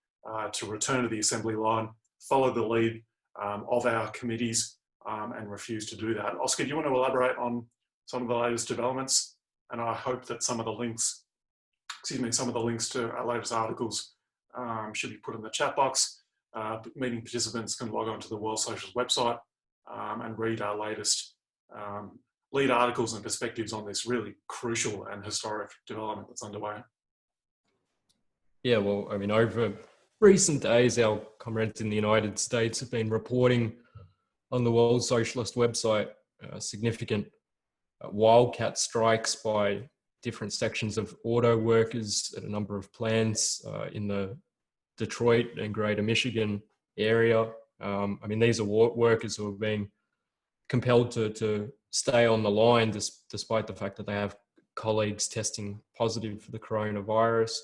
to return to the assembly line, follow the lead of our committees, and refuse to do that. Oscar, do you want to elaborate on some of the latest developments? And I hope that some of the links to our latest articles should be put in the chat box. Meeting participants can log on to the World Socialist website and read our latest lead articles and perspectives on this really crucial and historic development that's underway. Yeah, well, I mean, over recent days, our comrades in the United States have been reporting on the World Socialist website significant wildcat strikes by different sections of auto workers at a number of plants in the Detroit and Greater Michigan area. I mean, these are workers who are being compelled to stay on the line despite the fact that they have colleagues testing positive for the coronavirus.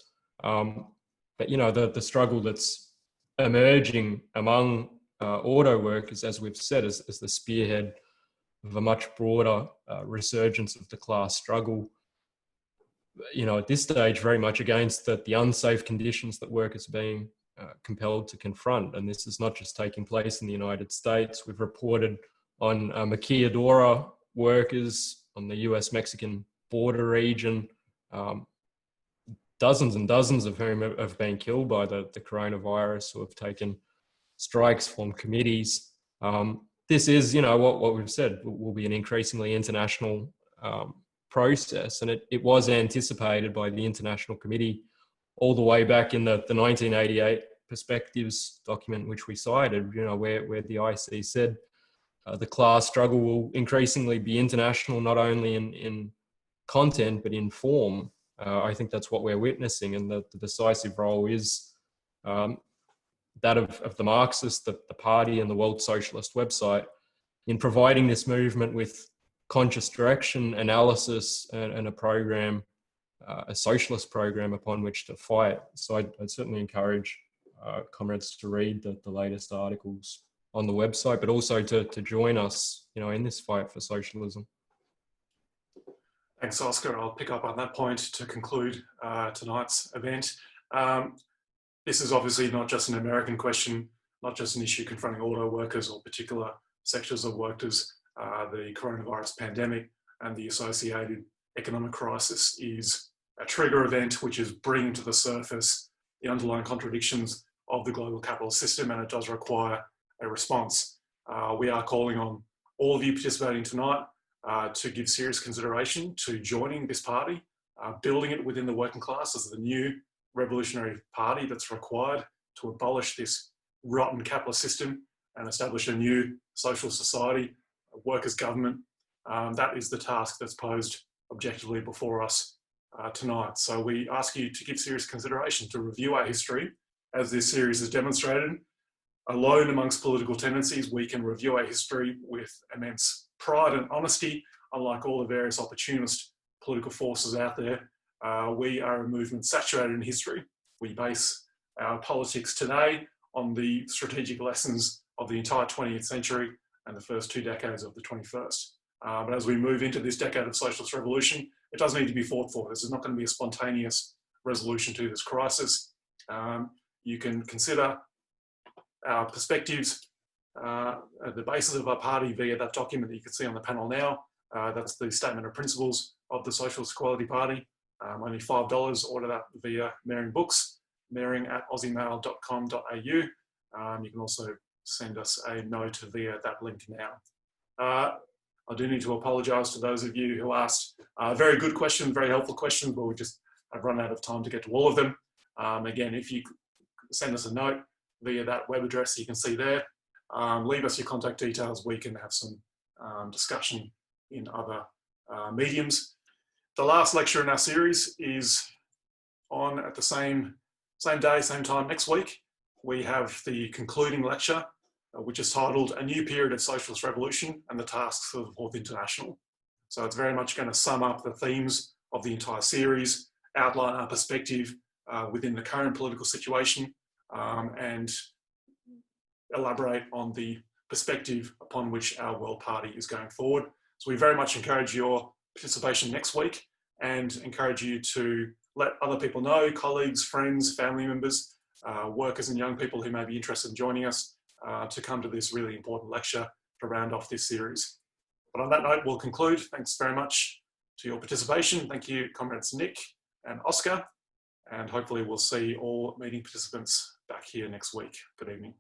But, the struggle that's emerging among auto workers, as we've said, is the spearhead of a much broader resurgence of the class struggle. At this stage, very much against the unsafe conditions that workers are being compelled to confront. And this is not just taking place in the United States. We've reported on maquiladora workers on the US-Mexican border region, dozens and dozens of whom have been killed by the coronavirus, who have taken strikes, formed committees. This is, what we've said will be an increasingly international process. And it was anticipated by the International Committee all the way back in the 1988 Perspectives document, which we cited, where the IC said the class struggle will increasingly be international, not only in content, but in form. I think that's what we're witnessing, and the decisive role is that of the Marxists, the party, and the World Socialist website in providing this movement with conscious direction, analysis, and a program, a socialist program upon which to fight. So I'd certainly encourage comrades to read the latest articles on the website, but also to join us, in this fight for socialism. Thanks, Oscar. I'll pick up on that point to conclude tonight's event. This is obviously not just an American question, not just an issue confronting auto workers or particular sectors of workers. The coronavirus pandemic and the associated economic crisis is a trigger event which is bringing to the surface the underlying contradictions of the global capitalist system, and it does require a response. We are calling on all of you participating tonight to give serious consideration to joining this party, building it within the working class as the new revolutionary party that's required to abolish this rotten capitalist system and establish a new social society, a workers' government. That is the task that's posed objectively before us tonight. So we ask you to give serious consideration to review our history, as this series has demonstrated. Alone amongst political tendencies, we can review our history with immense pride and honesty, unlike all the various opportunist political forces out there. We are a movement saturated in history. We base our politics today on the strategic lessons of the entire 20th century and the first 2 decades of the 21st. But as we move into this decade of socialist revolution, it does need to be fought for. This is not going to be a spontaneous resolution to this crisis. You can consider our perspectives at the basis of our party via that document that you can see on the panel now. That's the statement of principles of the Socialist Equality Party. Only $5. Order that via Mehring Books, mehring@aussiemail.com.au. You can also send us a note via that link now. I do need to apologise to those of you who asked very good questions, very helpful questions, but we just have run out of time to get to all of them. Again, if you send us a note via that web address you can see there, leave us your contact details. We can have some discussion in other mediums. The last lecture in our series is on at the same day, same time next week. We have the concluding lecture, which is titled A New Period of Socialist Revolution and the Tasks of the Fourth International. So it's very much going to sum up the themes of the entire series, outline our perspective within the current political situation, and elaborate on the perspective upon which our World Party is going forward. So we very much encourage your participation next week and encourage you to let other people know, colleagues, friends, family members, workers and young people who may be interested in joining us to come to this really important lecture to round off this series. But on that note, we'll conclude. Thanks very much to your participation. Thank you, comrades Nick and Oscar, and hopefully we'll see all meeting participants back here next week. Good evening.